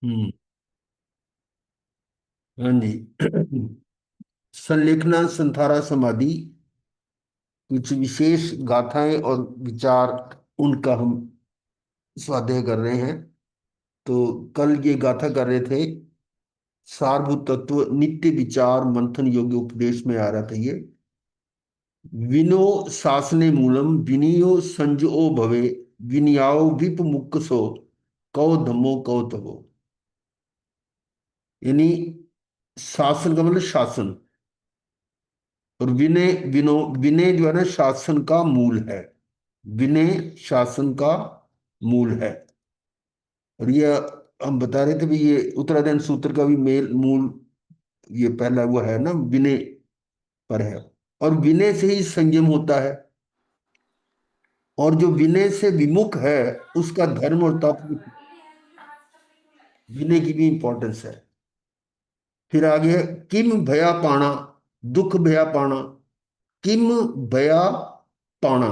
हम्म। हाँ जी। संलेखना संथारा समाधि, कुछ विशेष गाथाएं और विचार, उनका हम स्वाध्याय कर रहे हैं। तो कल ये गाथा कर रहे थे, सारभूत तत्व नित्य विचार मंथन योग्य उपदेश में आ रहा था ये। विनो शासने मूलम विनियो संजो भवे, विनियाओ विप मुक्सो कौ धम्मो कौ तवो। यानी शासन का मतलब शासन, और विनय विनो, विनय जो है ना शासन का मूल है। विनय शासन का मूल है। और ये हम बता रहे थे भी, ये उत्तराधीन सूत्र का भी मेल मूल, ये पहला वो है ना, विनय पर है। और विनय से ही संयम होता है, और जो विनय से विमुख है उसका धर्म और तप, विनय की भी इंपॉर्टेंस है। फिर आगे है, किम भया पाणा, दुख भया पाणा। किम भया पाणा,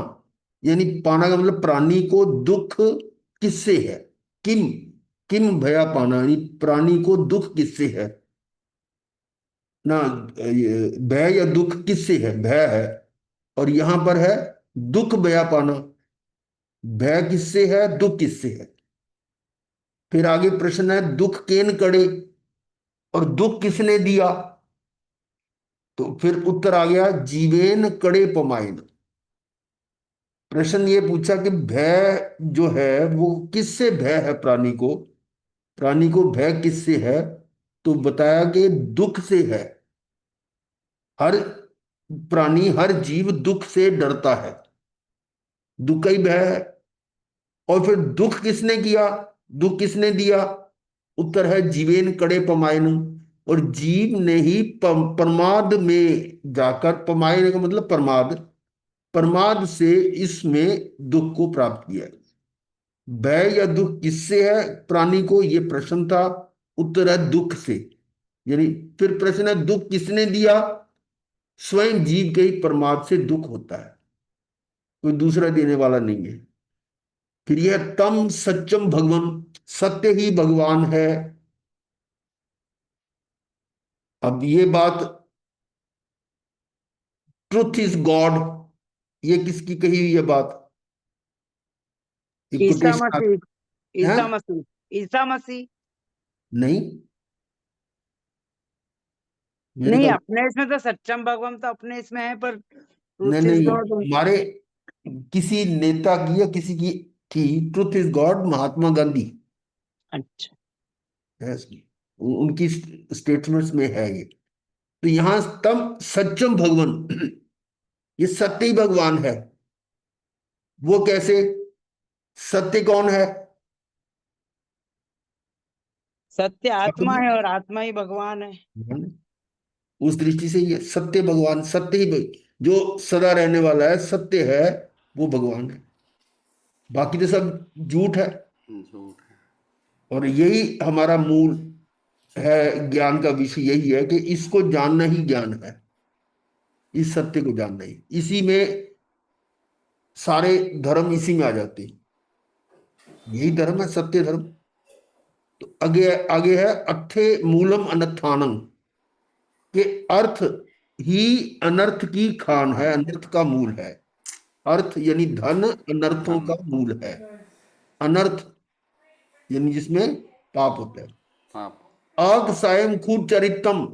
यानी पाणा का मतलब प्राणी को दुख किससे है। किम, किम भया पाणा यानी प्राणी को दुख किससे है ना। भय या दुख किससे है, भय है। और यहां पर है दुख भया पाना, भय किससे है, दुख किससे है। फिर आगे प्रश्न है, दुख केन कड़े, और दुख किसने दिया। तो फिर उत्तर आ गया, जीवेन कड़े पमाइन। प्रश्न ये पूछा कि भय जो है वो किससे भय है प्राणी को, प्राणी को भय किससे है। तो बताया कि दुख से है। हर प्राणी, हर जीव दुख से डरता है, दुख का ही भय है। और फिर दुख किसने किया, दुख किसने दिया। उत्तर है जीवेन कड़े पमायन, और जीव ने ही प्रमाद में जाकर, पमायन का मतलब प्रमाद, प्रमाद से इसमें दुख को प्राप्त किया है। भय या दुख किससे है प्राणी को, ये प्रश्न था। उत्तर है दुख से। यानी फिर प्रश्न है, दुख किसने दिया। स्वयं जीव के ही प्रमाद से दुख होता है, कोई दूसरा देने वाला नहीं है। फिर यह तम सत्यम भगवान, सत्य ही भगवान है। अब ये बात, ट्रुथ इज गॉड, ये किसकी कही हुई है बात, एक ईसा कोटेशन मसीह। है। ईसा मसीह। ईसा मसीह। नहीं, मेरे नहीं, ख्याल, अपने इसमें तो सच्चम भगवम तो अपने इसमें है, पर नहीं ट्रूथ इज नहीं, गॉड। हमारे किसी नेता की या किसी की थी, truth is God, Mahatma Gandhi अच्छा। है इसकी, उनकी स्टेटमेंट्स में है ये। तो यहां तम सत्यम भगवान, ये सत्य ही भगवान है। वो कैसे, सत्य कौन है। सत्य आत्मा है और आत्मा ही भगवान है। उस दृष्टि से ये सत्य भगवान, सत्य ही जो सदा रहने वाला है, सत्य है, वो भगवान है। बाकी तो सब झूठ है। झूठ है। और यही हमारा मूल है, ज्ञान का विषय यही है कि इसको जानना ही ज्ञान है। इस सत्य को जानना ही, इसी में सारे धर्म इसी में आ जाते हैं। यही धर्म है, सत्य धर्म। तो आगे, आगे है अथे मूलम अनथानम, के अर्थ ही अनर्थ की खान है, अनर्थ का मूल है। अर्थ यानी धन, अनर्थों धन। का मूल है। अनर्थ यानी जिसमें पाप होता है। पाप। अकसायम खूब चरितम,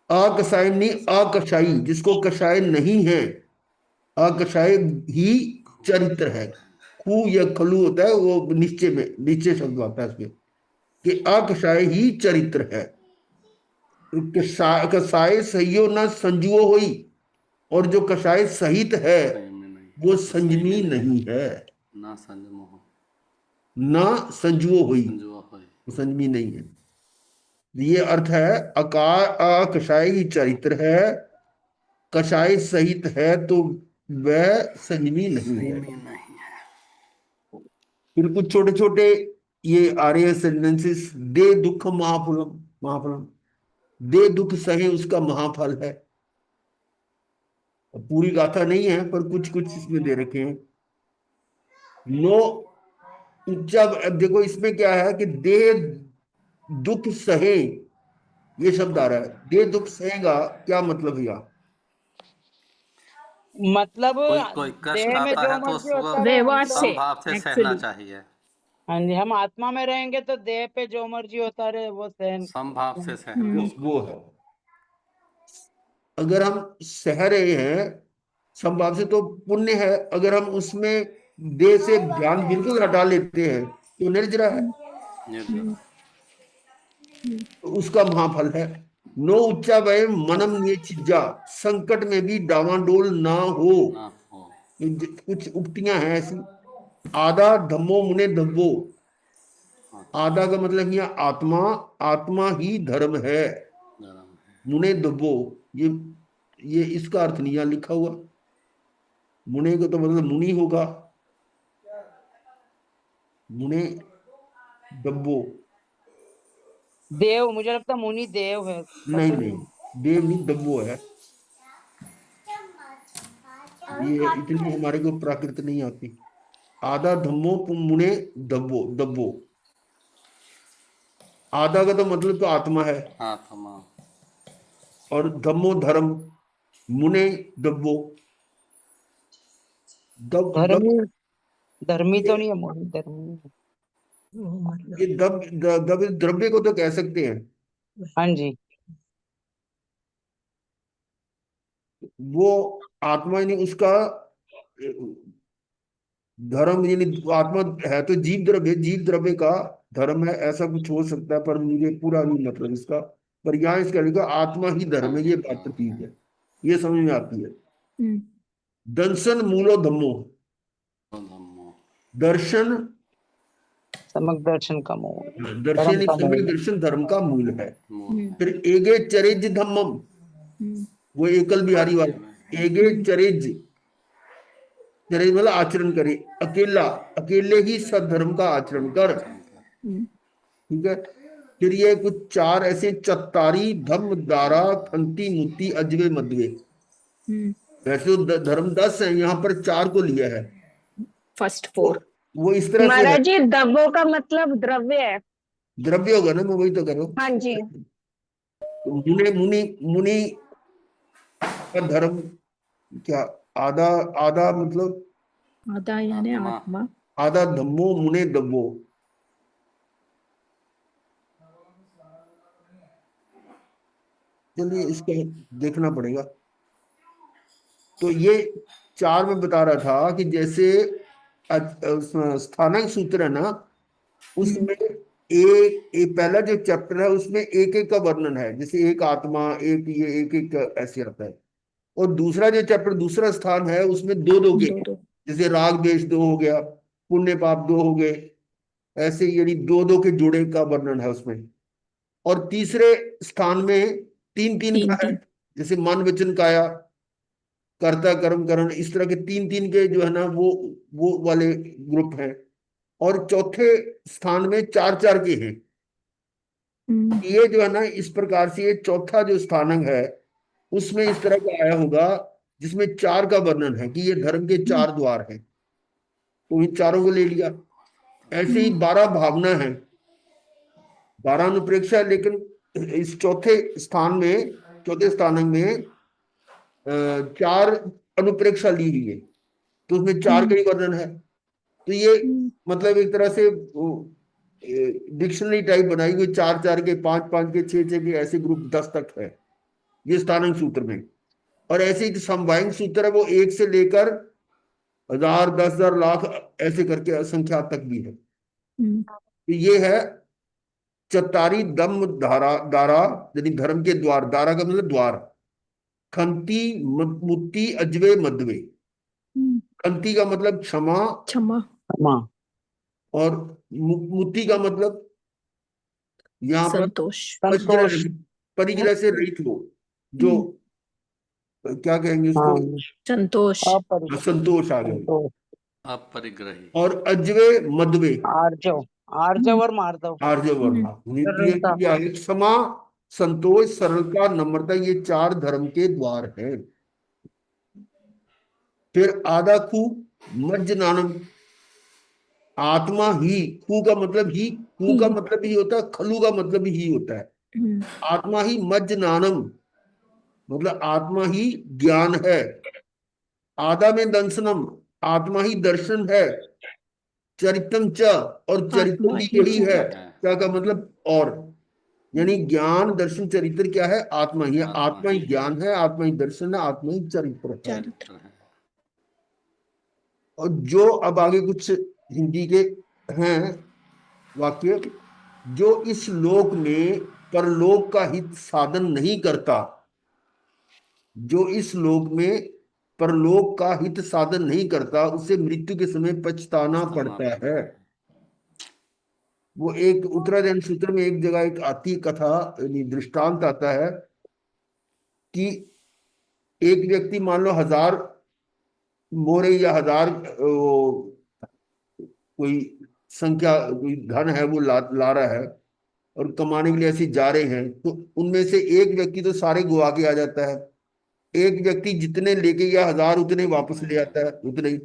अकसायम नहीं, अकशाई, जिसको कषाय नहीं है, अकषाय ही चरित्र है। खू या खलू होता है, वो नीचे में, नीचे शब्द आता है इसमें, कि अकषाय ही चरित्र है। कसाय सहियो न संजुओ होई, और जो कसाय सहित है सही में नहीं। वो वो सही में संजमी नहीं। नहीं है। ना संजम हो। ना संजुओ हुई, संजुआ हो। वो संजमी नहीं है। ये अर्थ है, अकार अकशाय ही चरित्र है, कषाय सहित है, तो वह संजमी नहीं सही है। में नहीं है। फिर कुछ छोटे छोटे ये आ रहे हैं सेंटेंसेस, दे दुख महाफलम, महाफलम, दे दुख सहे उसका महाफल है। अब पूरी गाथा नहीं है, पर कुछ कुछ इसमें दे रखे हैं। नो जब अब देखो इसमें क्या है कि देह दुख सहे, ये शब्द आ रहा है, देह दुख सहेगा, क्या मतलब है यहाँ? मतलब कोई कोई कष्ट देह में आता जो है तो मर्जी उसको होता रहे, हम व्यवहार तो से समभाव से सहना एक्चुअली। चाहिए। हाँ जी, हम आत्मा में रहेंगे तो देह पे जो मर्जी होता रहे वो सहन। समभाव से सहना। वो है। अगर हम सह रहे हैं संभाव से तो पुण्य है, अगर हम उसमें देह से ध्यान बिल्कुल हटा लेते हैं तो निर्जरा है, निर्जरा। तो उसका महाफल है। नो उच्चा वय मनम ये चिज्जा, संकट में भी डावाडोल ना हो। ना हो। कुछ उक्तियां हैं ऐसी। आधा धम्मो मुने धब्बो, आधा का मतलब यहाँ आत्मा, आत्मा ही धर्म है। धर्म है। मुने दब्बो, ये इसका अर्थ नहीं यहाँ लिखा हुआ। मुने को तो मतलब मुनि होगा, मुने दब्बो, देव, मुझे लगता है मुनि देव है, नहीं पता नहीं, नहीं। देव नहीं, दब्बो है। ये इतनी हमारे को प्राकृत नहीं आती। आधा धम्मो मुने दब्बो, दब्बो, आधा का तो मतलब तो आत्मा है, आत्मा। और धम्मो धर्म, मुने दब्बो, दब दब, धर्मी, धर्मी ये तो नहीं है मुनि, धर्मी है। ये दब द्रव्य को तो कह सकते हैं। हाँ जी। वो आत्मा नहीं उसका धर्म, यानी आत्मा है तो जीव द्रव्य, जीव द्रव्य का धर्म है, ऐसा कुछ हो सकता है, पर मुझे पूरा नहीं मतलब इसका। पर यहाँ इसका लिखा आत्मा ही धर्म है, ये बात तो ठीक है, ये समझ में आती है। दर्शन मूलो धम्मो, धम्मो। दर्शन, समक दर्शन का मूल, दर्शन धर्म यानी का सम्यक मूल। दर्शन धर्म का मूल है। मूल है। फिर एगे चरिज धम्मम, वो एकल बिहारी वाला, एगे चरिज, चरिज मतलब आचरण करे, अकेला, अकेले ही सद्धर्म का आचरण कर। ठीक है। फिर ये कुछ चार ऐसे चत्तारी धम्म दारा खंती मुत्ती अजवे मध्वे, वैसे तो धर्म 10 है, यहाँ पर 4 को लिया है। फर्स्ट वो, 4। वो इस तरह से है, महाराज जी, दबो का मतलब द्रव्य है। द्रव्य होगा ना, मैं वही तो करूँ। हाँ जी। मुनि मुनि मुनि का धर्म क्या, आधा, आधा मतलब आधा यानी आत्मा। आत्मा। आधा धम्मो मुने दब्बो, चलिए इसको देखना पड़ेगा। तो ये 4 में बता रहा था कि जैसे स्थानांक सूत्र है ना, उसमें एक पहला जो चैप्टर है उसमें एक एक का वर्णन है, जैसे एक आत्मा, एक ये, एक एक ऐसे आता है। और दूसरा जो चैप्टर, दूसरा स्थान है, उसमें दो दो के दो हैं। दो। जैसे राग द्वेष 2 हो गया, पुण्य पाप 2 हो गए, ऐसे यानी दो दो के जुड़े का वर्णन है उसमें। और तीसरे स्थान में 3 3 तीन का है, तीन। जैसे मन वचन काया, कर्ता कर्म करण, इस तरह के 3 3 के जो है ना, वो वाले ग्रुप हैं। और चौथे स्थान में 4 4 के हैं। ये जो है ना, इस प्रकार से ये चौथा जो स्थानांक है उसमें इस तरह का आया होगा, जिसमें 4 का वर्णन है कि ये धर्म के 4 द्वार हैं, तो इन चारों को ले लिया। ऐसे ही 12 भावना है, 12 अनुप्रेक्षा है, लेकिन इस चौथे स्थान में, चौथे स्थानांक में 4 अनुप्रेक्षा ली हुई है, तो उसमें 4 का ही वर्णन है। तो ये मतलब एक तरह से डिक्शनरी टाइप बनाई हुई, 4 4 के, 5 5 के, 6 6 के, ऐसे ग्रुप 10 तक है ये स्थानांक सूत्र में। और ऐसे ही समवायिक सूत्र है, वो 1 से लेकर 1000 10,000 लाख ऐसे करके संख्या तक भी है। तो ये है चतारी दम धारा, दारा यानी धर्म के द्वार, दारा का मतलब द्वार, खंती मुत्ती अजवे मध्वे। खंती का मतलब क्षमा, क्षमा। क्षमा। और मुत्ती का मतलब यहाँ पर संतोष। परिग्रह संतोष। रहित, परिग्रह से रहित हो, जो क्या कहेंगे उसको, हाँ, संतोष। अपरिग्रह, संतोष आ गए। संतोष। अपरिग्रही। और अजवे मध्वे, आर्जव, आर्जव और मार्दव। आर्य वर्णा, सरलता। क्या है, क्षमा, संतोष, सरलता, नम्रता, ये 4 धर्म के द्वार हैं। फिर आदाखू मज्जनानम, आत्मा ही, खू का मतलब ही, खू का मतलब ही होता है, खलू का मतलब ही होता है। आत्मा ही मज्जनानम, मतलब आत्मा ही ज्ञान है। आदा में दंसनम, आत्मा ही दर्शन है। चरितम च, और चरित्र आत्मा भी ही यही है। यही है। क्या का मतलब और, यानी ज्ञान दर्शन चरित्र क्या है, आत्मा ही है। आत्मा आत्मा ही ही है। ज्ञान है, आत्मा ही दर्शन है, आत्मा ही चरित्र है। चरित्र। चरित्र है। और जो अब आगे कुछ हिंदी के हैं वाक्य, जो इस लोक में परलोक का हित साधन नहीं करता, जो इस लोक में परलोक का हित साधन नहीं करता, उसे मृत्यु के समय पछताना पछताना पड़ता पड़ता है। है। वो एक उत्तरायण सूत्र में एक जगह एक आती कथा, यानी दृष्टांत आता है कि एक व्यक्ति मान लो 1000 मोहरे या 1000 कोई संख्या, कोई धन है वो ला रहा है और कमाने के लिए ऐसे जा रहे हैं, तो उनमें से एक व्यक्ति तो सारे गुआ के आ जाता है, एक व्यक्ति जितने लेके गया 1000 उतने वापस उतने ले ही आता है, उतने ही।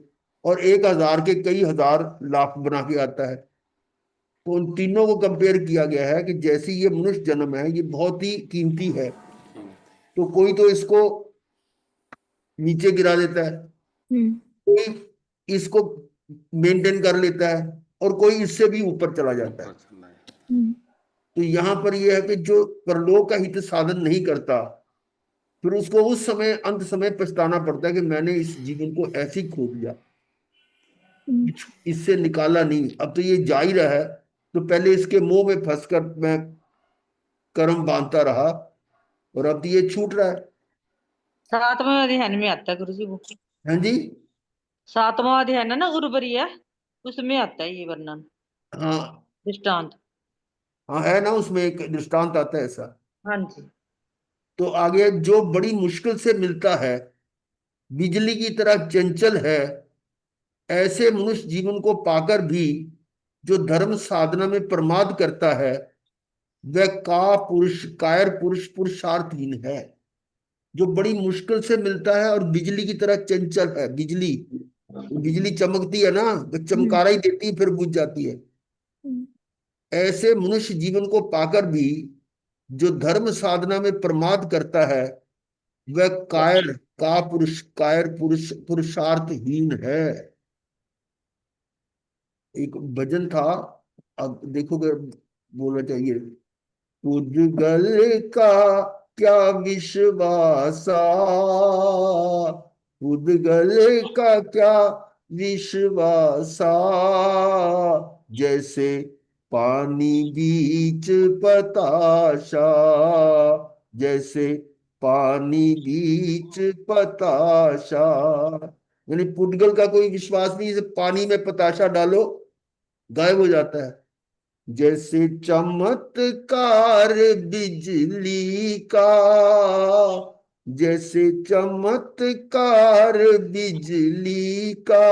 और 1000 के कई हजार लाख बना के आता है। तो उन तीनों को कंपेयर किया गया है कि जैसे ये मनुष्य जन्म है ये बहुत ही कीमती है, कीमती तो कोई तो इसको नीचे गिरा देता है, कोई इसको मेंटेन कर लेता है, और कोई इससे भी ऊपर चला है। जाता है। ऊपर चला है। तो यहां पर यह है कि जो परलोक का हित साधन नहीं करता, फिर उसको उस समय अंत समय पछताना पड़ता है कि मैंने इस जीवन को ऐसे ही खो दिया, इससे निकाला नहीं, अब तो ये जा ही रहा है, तो पहले इसके मोह में फंसकर मैं कर्म बांधता रहा, और अब तो ये छूट रहा है। 7वां अध्याय में आता है गुरु जी वो। हाँ जी। 7वां अध्याय है ना गुरुबरी है, उसमें आता है ये वर्णन, हाँ दृष्टांत। हाँ, है ना, उसमें एक दृष्टांत आता है ऐसा। हाँ जी। तो आगे, जो बड़ी मुश्किल से मिलता है, बिजली की तरह चंचल है, ऐसे मनुष्य जीवन को पाकर भी जो धर्म साधना में प्रमाद करता है, वह का पुरुष, कायर पुरुष, पुरुषार्थहीन है। जो बड़ी मुश्किल से मिलता है और बिजली की तरह चंचल है, बिजली, बिजली चमकती है ना, तो चमकारा ही देती है फिर बुझ जाती है। ऐसे मनुष्य जीवन को पाकर भी जो धर्म साधना में प्रमाद करता है, वह कायर, का पुरुष, कायर पुरुष, पुरुषार्थहीन है। एक भजन था, अब देखोगे, बोलना चाहिए, उद्गल का क्या विश्वासा, उद्गल का क्या विश्वासा, जैसे पानी बीच बताशा, जैसे पानी बीच बताशा। यानी पुद्गल का कोई विश्वास नहीं, जैसे पानी में पताशा डालो गायब हो जाता है। जैसे चमत्कार बिजली का, जैसे चमत्कार बिजली का,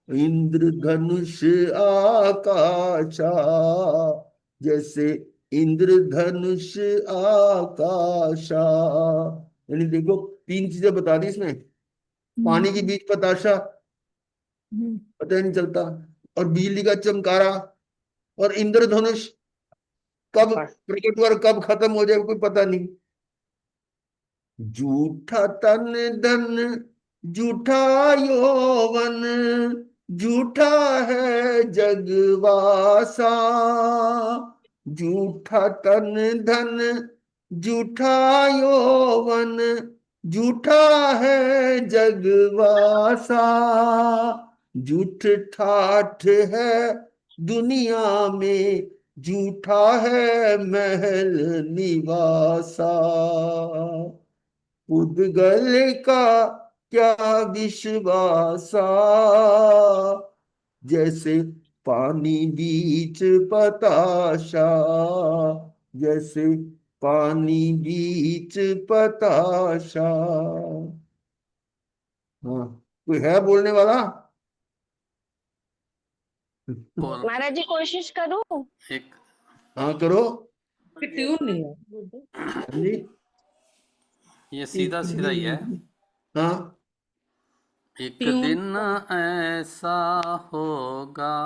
इंद्रधनुष आकाशा, जैसे इंद्रधनुष आकाशा। यानी देखो, 3 चीजें बता दी इसमें, पानी के बीच पताशा, पता ही नहीं चलता, और बिजली का चमकारा, और इंद्रधनुष कब प्रकट हुआ और कब खत्म हो जाए कोई पता नहीं। झूठा तन धन, झूठा यौवन, झूठा है जगवासा, झूठा तन धन, झूठा यौवन, झूठा है जगवासा, झूठ ठाठ है दुनिया में, झूठा है महल निवासा, उद्गल का क्या विश्वासा, जैसे पानी बीच पताशा, जैसे पानी बीच पताशा। हाँ, कोई है बोलने वाला? और महाराज जी कोशिश करूं। एक हाँ करो। ट्यून नहीं है। हाँ जी। ये सीधा सीधा ही है। हाँ एक क्यों? दिन ऐसा होगा,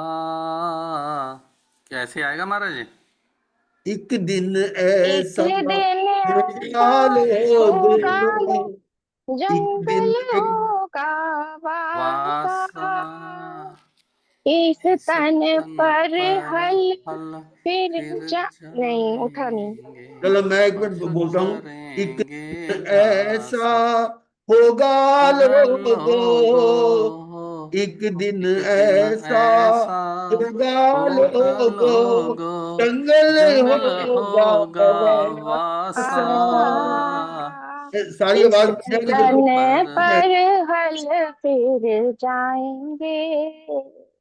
कैसे आएगा महाराज? एक दिन एक ऐसा दिन ऐसा होगा होगा, लोगों, एक दिन जंगल होगा वासा, वासा इस इस तन तन पर पर हल हल फिर फिर नहीं उठा नहीं। जाएंगे, चलो मैं एक मिनट पशु बोलता हूँ। एक चरेंगे दिन घास। ऐसा होगा होगा लोगों, लोगो, एक दिन एक दिन ऐसा ऐसा होगा होगा लोगों, लोगो, जंगल जंगल होगा होगा वासा, आसा, सारी इस आवाज इस मिल तन तन पर पर हल फिर जाएंगे,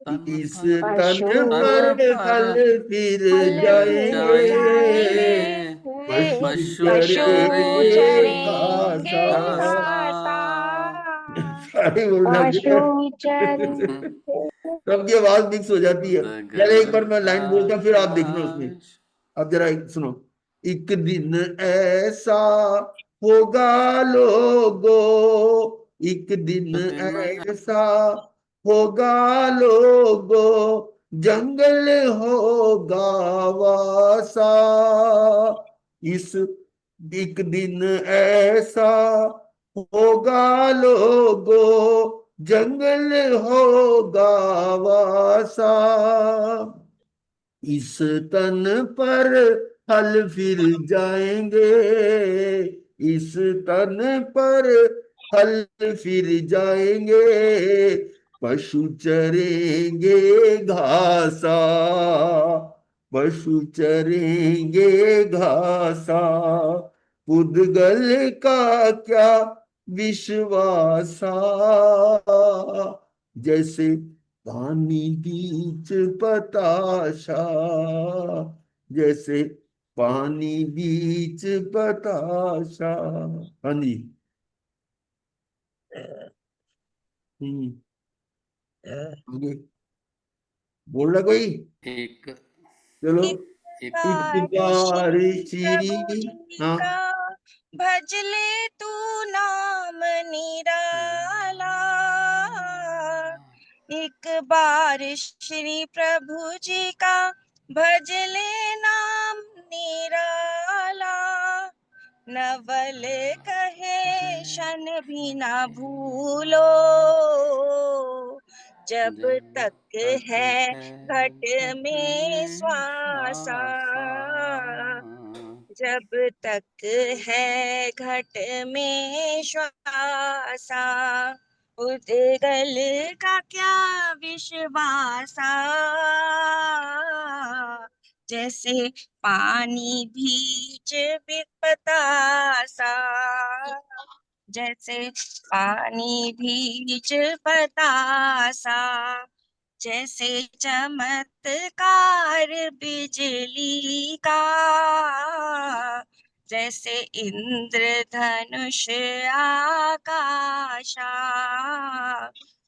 तन इस पर तन पशु तन पर पर हल फिर हल फिर फिर जाएंगे, जाएंगे, जाएंगे, पशु पशु पशु चरेंगे चरेंगे घासा। घासा। घासा, सारी बोलना पशु चाहिए। चरेंगे। सबकी आवाज मिक्स हो जाती है। चल उदगल एक बार मैं लाइन बोलता हूं, फिर आप देखना उसमें। आकाश। अब जरा सुनो। एक दिन ऐसा होगा लोगो, एक दिन दिन ऐसा होगा लोगो, जंगल होगा वासा, इस एक दिन ऐसा होगा लोगो, जंगल होगा वासा, इस तन पर हल फिर जाएंगे, इस तन पर हल फिर जाएंगे, पशु चरेंगे घासा, पशु चरेंगे घासा, पुद्गल का क्या विश्वासा, जैसे पानी बीच बताशा, जैसे पानी बीच बताशा। हाँ जी। हम्म। आगे बोल रहा कोई? एक चलो। एक एक एक बार बार श्री प्रभु श्री, जी हाँ, का भज ले तू नाम निराला। एक बार श्री प्रभु जी का भज ले नाम निराला, नवल कहे शन भी ना भूलो, जब जब तक तक है है घट घट में में श्वासा, श्वासा, जब तक है घट में श्वासा, उदगल का क्या विश्वासा, जैसे पानी बीच बतासा, जैसे पानी बीच बतासा, जैसे चमत्कार बिजली का, जैसे इंद्रधनुष आकाशा,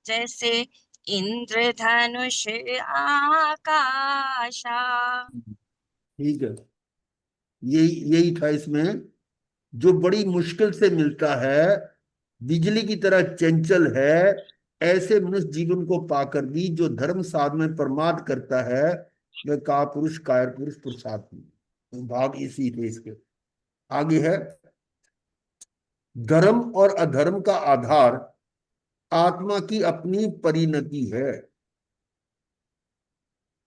जैसे इंद्रधनुष आकाशा। ठीक है। यही यही था इसमें, जो बड़ी मुश्किल से मिलता है, बिजली की तरह चंचल है, ऐसे मनुष्य जीवन को पाकर भी जो धर्म साधना में प्रमाद करता है, वह का पुरुष कायर पुरुष पुरुषार्थ भाग इसी थे इसके। आगे है, धर्म और अधर्म का आधार आत्मा की अपनी परिणति है।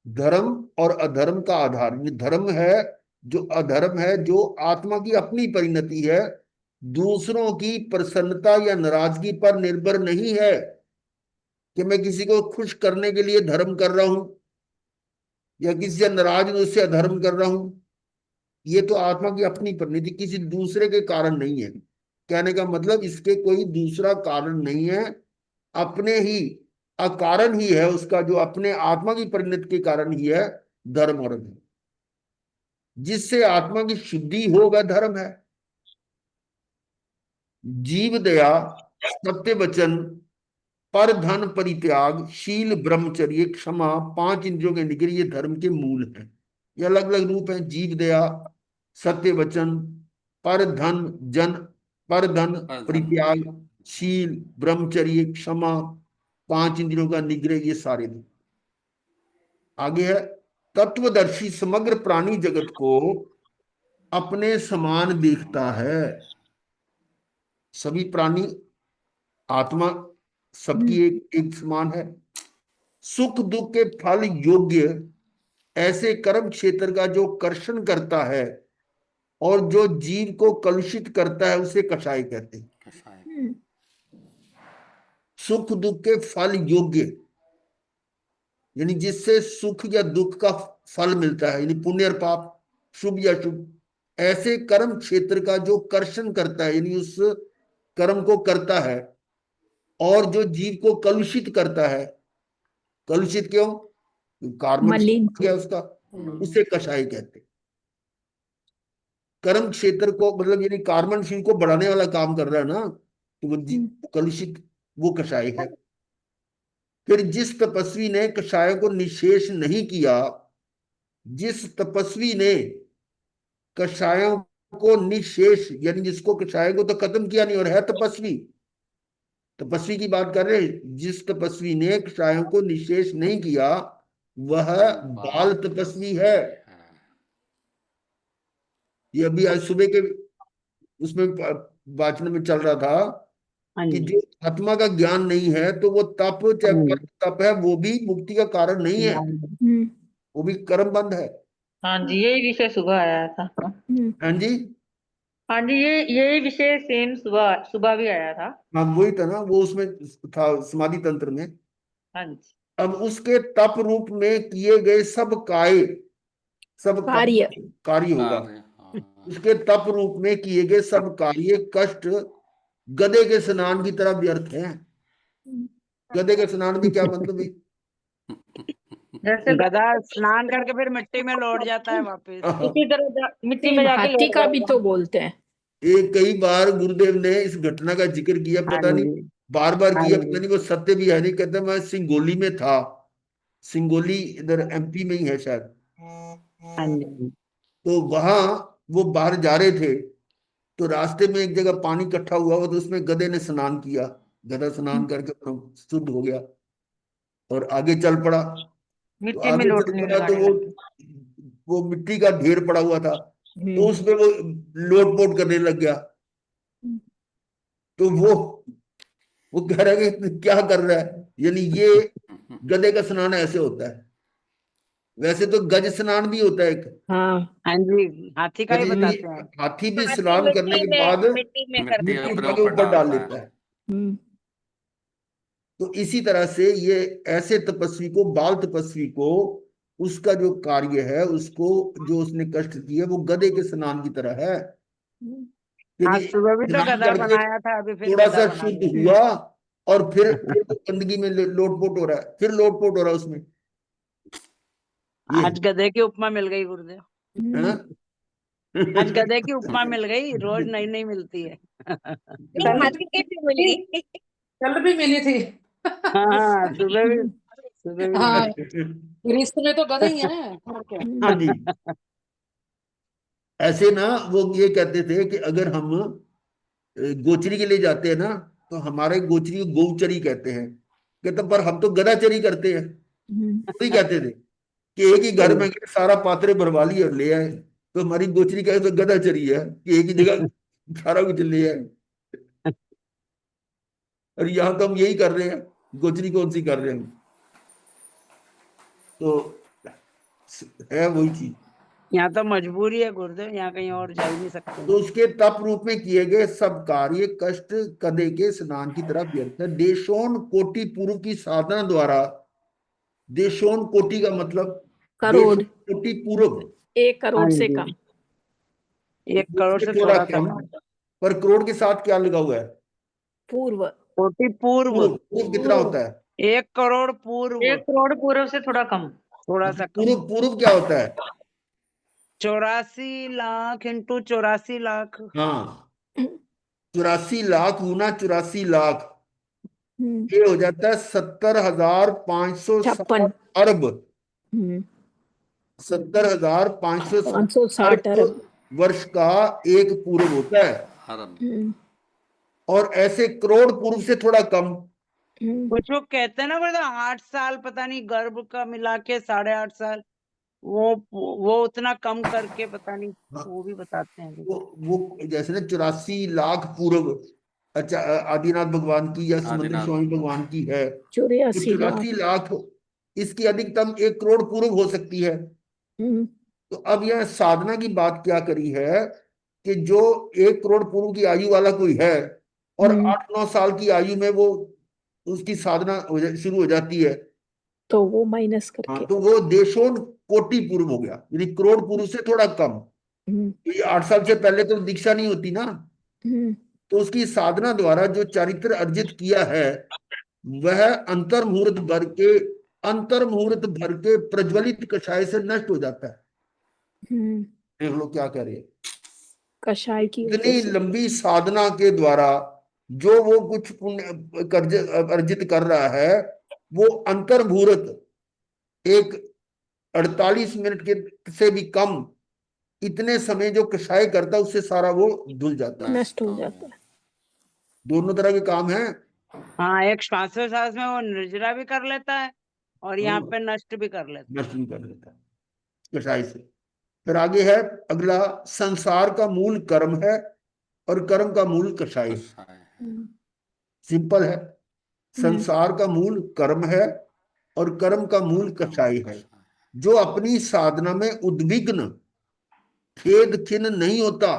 धर्म और अधर्म का आधार, ये धर्म है, जो अधर्म है जो आत्मा की अपनी परिणति है, दूसरों की प्रसन्नता या नाराजगी पर निर्भर नहीं है, कि मैं किसी को खुश करने के लिए धर्म कर रहा हूं या किसी से नाराज हूं उससे अधर्म कर रहा हूं। ये तो आत्मा की अपनी परिणति, किसी दूसरे के कारण नहीं है। कहने का मतलब इसके कोई दूसरा कारण नहीं है, अपने ही अकारण ही है उसका, जो अपने आत्मा की परिणति के कारण ही है धर्म और अधर्म। जिससे आत्मा की शुद्धि हो वह धर्म है। जीव दया, सत्य वचन, पर धन परित्याग, शील ब्रह्मचर्य, क्षमा, पांच इंद्रियों के निग्रह, ये धर्म के मूल हैं। ये अलग अलग रूप हैं। जीव दया, सत्य वचन, पर धन जन, पर धन प्रधान परित्याग, शील, ब्रह्मचर्य, क्षमा, 5 इंद्रियों का निग्रह, ये सारे थे। आगे है तत्वदर्शी समग्र प्राणी जगत को अपने समान देखता है। सभी प्राणी, आत्मा सबकी एक एक समान है। सुख दुख के फल योग्य ऐसे कर्म क्षेत्र का जो कर्षण करता है और जो जीव को कलुषित करता है उसे कषाय कहते हैं। कषाय। सुख दुख के फल योग्य, यानी जिससे सुख या दुख का फल मिलता है, यानी पुण्य और पाप, शुभ या शुभ, ऐसे कर्म क्षेत्र का जो कर्षण करता है, यानी उस कर्म को करता है और जो जीव को कलुषित करता है। कलुषित क्यों? कार्बन मलिन। गया उसका, उसे कषाय कहते हैं। कर्म क्षेत्र को मतलब यानी कार्बन फील को बढ़ाने वाला काम कर रहा है ना, तो वो कलुषित, वो कषाय है। फिर जिस तपस्वी ने कषाय को निशेष नहीं किया, जिस तपस्वी ने कषायों को निशेष, यानी जिसको कषाय को तो खत्म किया नहीं और है तपस्वी, तपस्वी की बात कर रहे हैं, जिस तपस्वी ने कषायों को निशेष नहीं किया वह बाल तपस्वी है। ये अभी आज सुबह के उसमें वाचन में चल रहा था कि जो आत्मा का ज्ञान नहीं है तो वो तप, चाहे तप है, वो भी मुक्ति का कारण नहीं है, वो भी कर्म बंध है। हाँ जी, यही विषय सुबह आया था। हाँ जी, हाँ जी, यही विषय सेम सुबह सुबह भी आया था। हाँ वही था ना, वो उसमें था समाधि तंत्र में। हाँ जी। अब उसके तप रूप में किए गए सब सब कार्य कार्य होगा। हाँ। उसके तप रूप में किए गए सब कार्य कष्ट गधे के स्नान की तरह व्यर्थ है। गधे के स्नान भी क्या मतलब है? जैसे गधा स्नान करके फिर मिट्टी में लौट जाता है वापस। इसी तरह मिट्टी में जाके हाथी लौट का भी जाएगा। तो बोलते हैं। एक कई बार गुरुदेव ने इस घटना का जिक्र किया, पता नहीं बार बार किया, पता नहीं वो सत्य भी है नहीं। कहते मैं सिंगोली में था, सिंगोली इधर एमपी में ही है शायद, तो वहां वो बाहर जा रहे थे तो रास्ते में एक जगह पानी इकट्ठा हुआ तो उसमें गधे ने स्नान किया। गधा स्नान करके शुद्ध हो गया और आगे चल पड़ा। तो मिट्टी में आगे चल लौटने पड़ा तो लगाने लग गए। वो मिट्टी का ढेर पड़ा हुआ था, तो उसमें वो लोटपोट करने लग गया। तो वो कह रहा है कि क्या कर रहा है, यानी ये गधे का स्नान ऐसे होता है। वैसे तो गज स्नान भी होता है एक, हाँ हाँ जी, हाथी का ही यानी बताते हैं। हाथी भी हाथी स्नान करने के बाद मिट्टी में मिट्टी करता मिट्टी है। उठा के ऊपर डाल लेता है। हम्म, तो इसी तरह से ये ऐसे तपस्वी को, बाल तपस्वी को, उसका जो कार्य है, उसको जो उसने कष्ट किए वो गधे के स्नान की तरह है। आज क्योंकि सुबह भी तो स्नान गधा करके बनाया था, अभी फिर थोड़ा गधा सा बना शुद्ध लिया। हुआ और फिर वो गंदगी में लोटपोट हो रहा है, फिर लोटपोट हो रहा है उसमें। ये आज गधे की उपमा मिल गई गुरुदेव, है ना? आज गधे की उपमा मिल गई, रोज नई नई मिलती है। नहीं, मार्केट में मिली। कल भी मिली थी। हाँ, सुबह भी हाँ, मिली थी। रिश्त में तो गधे ही हैं घर के। हाँ जी, ऐसे ना वो ये कहते थे कि अगर हम गोचरी के लिए जाते हैं ना तो हमारे गोचरी को गौचरी कहते हैं। कहते पर हम तो गधाचरी करते हैं, वही कहते थे कि एक ही घर में गए, सारा पात्रे भरवा लिए और ले आए, तो हमारी गोचरी का तो गधाचरी है कि एक ही जगह सारा कुछ ले आए। और यहाँ तो हम यही कर रहे हैं, गोचरी कौन सी कर रहे हैं? तो है वही चीज। यहाँ तो मजबूरी है गुरुदेव, यहाँ कहीं और जा ही नहीं सकते। तो उसके तप रूप में किए गए सब कार्य कष्ट कदे के स्नान की तरह व्यर्थ है। देशोन कोटि पूर्व की साधना द्वारा, देशोन कोटि का मतलब करोड़, देशोन कोटि पूर्व, 1 करोड़ हाँ से जी। कम। 1 करोड़ से थोड़ा थोड़ा सा कम, कम। पर करोड़ के साथ क्या लगा हुआ है? पूर्व। कोटि पूर्व, पूर्व। पूर्व कितना होता है? 1 करोड़ पूर्व, 1 करोड़ पूर्व से थोड़ा कम। थोड़ा सा कम। पूर्व पूर्व क्या होता है? 84 लाख इंटू 84 लाख। हाँ, 84 लाख गुना 84 लाख, हम्म, ये हो जाता है 70,560 56। अरब। हम्म, 70,560 560 अरब। वर्ष का एक पूर्व होता है। अरब। और ऐसे करोड़ पुरुष से थोड़ा कम। कुछ लोग कहते हैं ना बोलते 8 साल पता नहीं गर्भ का मिला के 8.5 साल, वो उतना कम करके पता नहीं, हाँ, वो भी बताते हैं। वो जैसे ना 84 लाख पूर्व, अच्छा आदिनाथ भगवान की या सुमंत्र आदिनाथ स्वामी भगवान की है, तो 84 लाख। 84 लाख, इसकी अधिकतम 1 करोड़ पूर्व हो सकती है। हम्म, तो अब यह साधना की बात क्या करी है कि जो 1 करोड़ पूर्व की आयु वाला कोई है और हम्म, 8-9 साल की आयु में वो उसकी साधना शुरू हो जाती है, तो वो माइनस हाँ, करके। तो वो देशों कोटि पूर्व हो गया, यानी करोड़ पूर्व से थोड़ा कम। हम्म, ये 8 साल से पहले तो दीक्षा नहीं होती ना, हम्म, तो उसकी साधना द्वारा जो चारित्र अर्जित किया है वह अंतर मुहूर्त भर के प्रज्वलित कषाय से नष्ट हो जाता है। हम्म, देख लो क्या कह रहे हैं। कषाय की वजह इतनी से। लंबी साधना के द्वारा जो वो कुछ पुण्य अर्जित कर रहा है, वो अंतर मुहूर्त एक 48 मिनट के से भी कम, इतने समय जो कषाय करता है उससे सारा वो धुल जाता है। नष्ट हो जाता है। दोनों तरह के काम है। हाँ, एक श्वासोश्वास में वो निर्जरा भी कर लेता है और यहाँ पे नष्ट भी कर लेता नष्ट भी कर लेता है कषाय से। फिर आगे है अगला, संसार का मूल कर्म है और कर्म का मूल कषाय। कषाय है। सिंपल है, संसार का मूल कर्म है और कर्म का मूल कषाय है। जो अपनी साधना में उद्विग्न खेद खिन्न नहीं होता।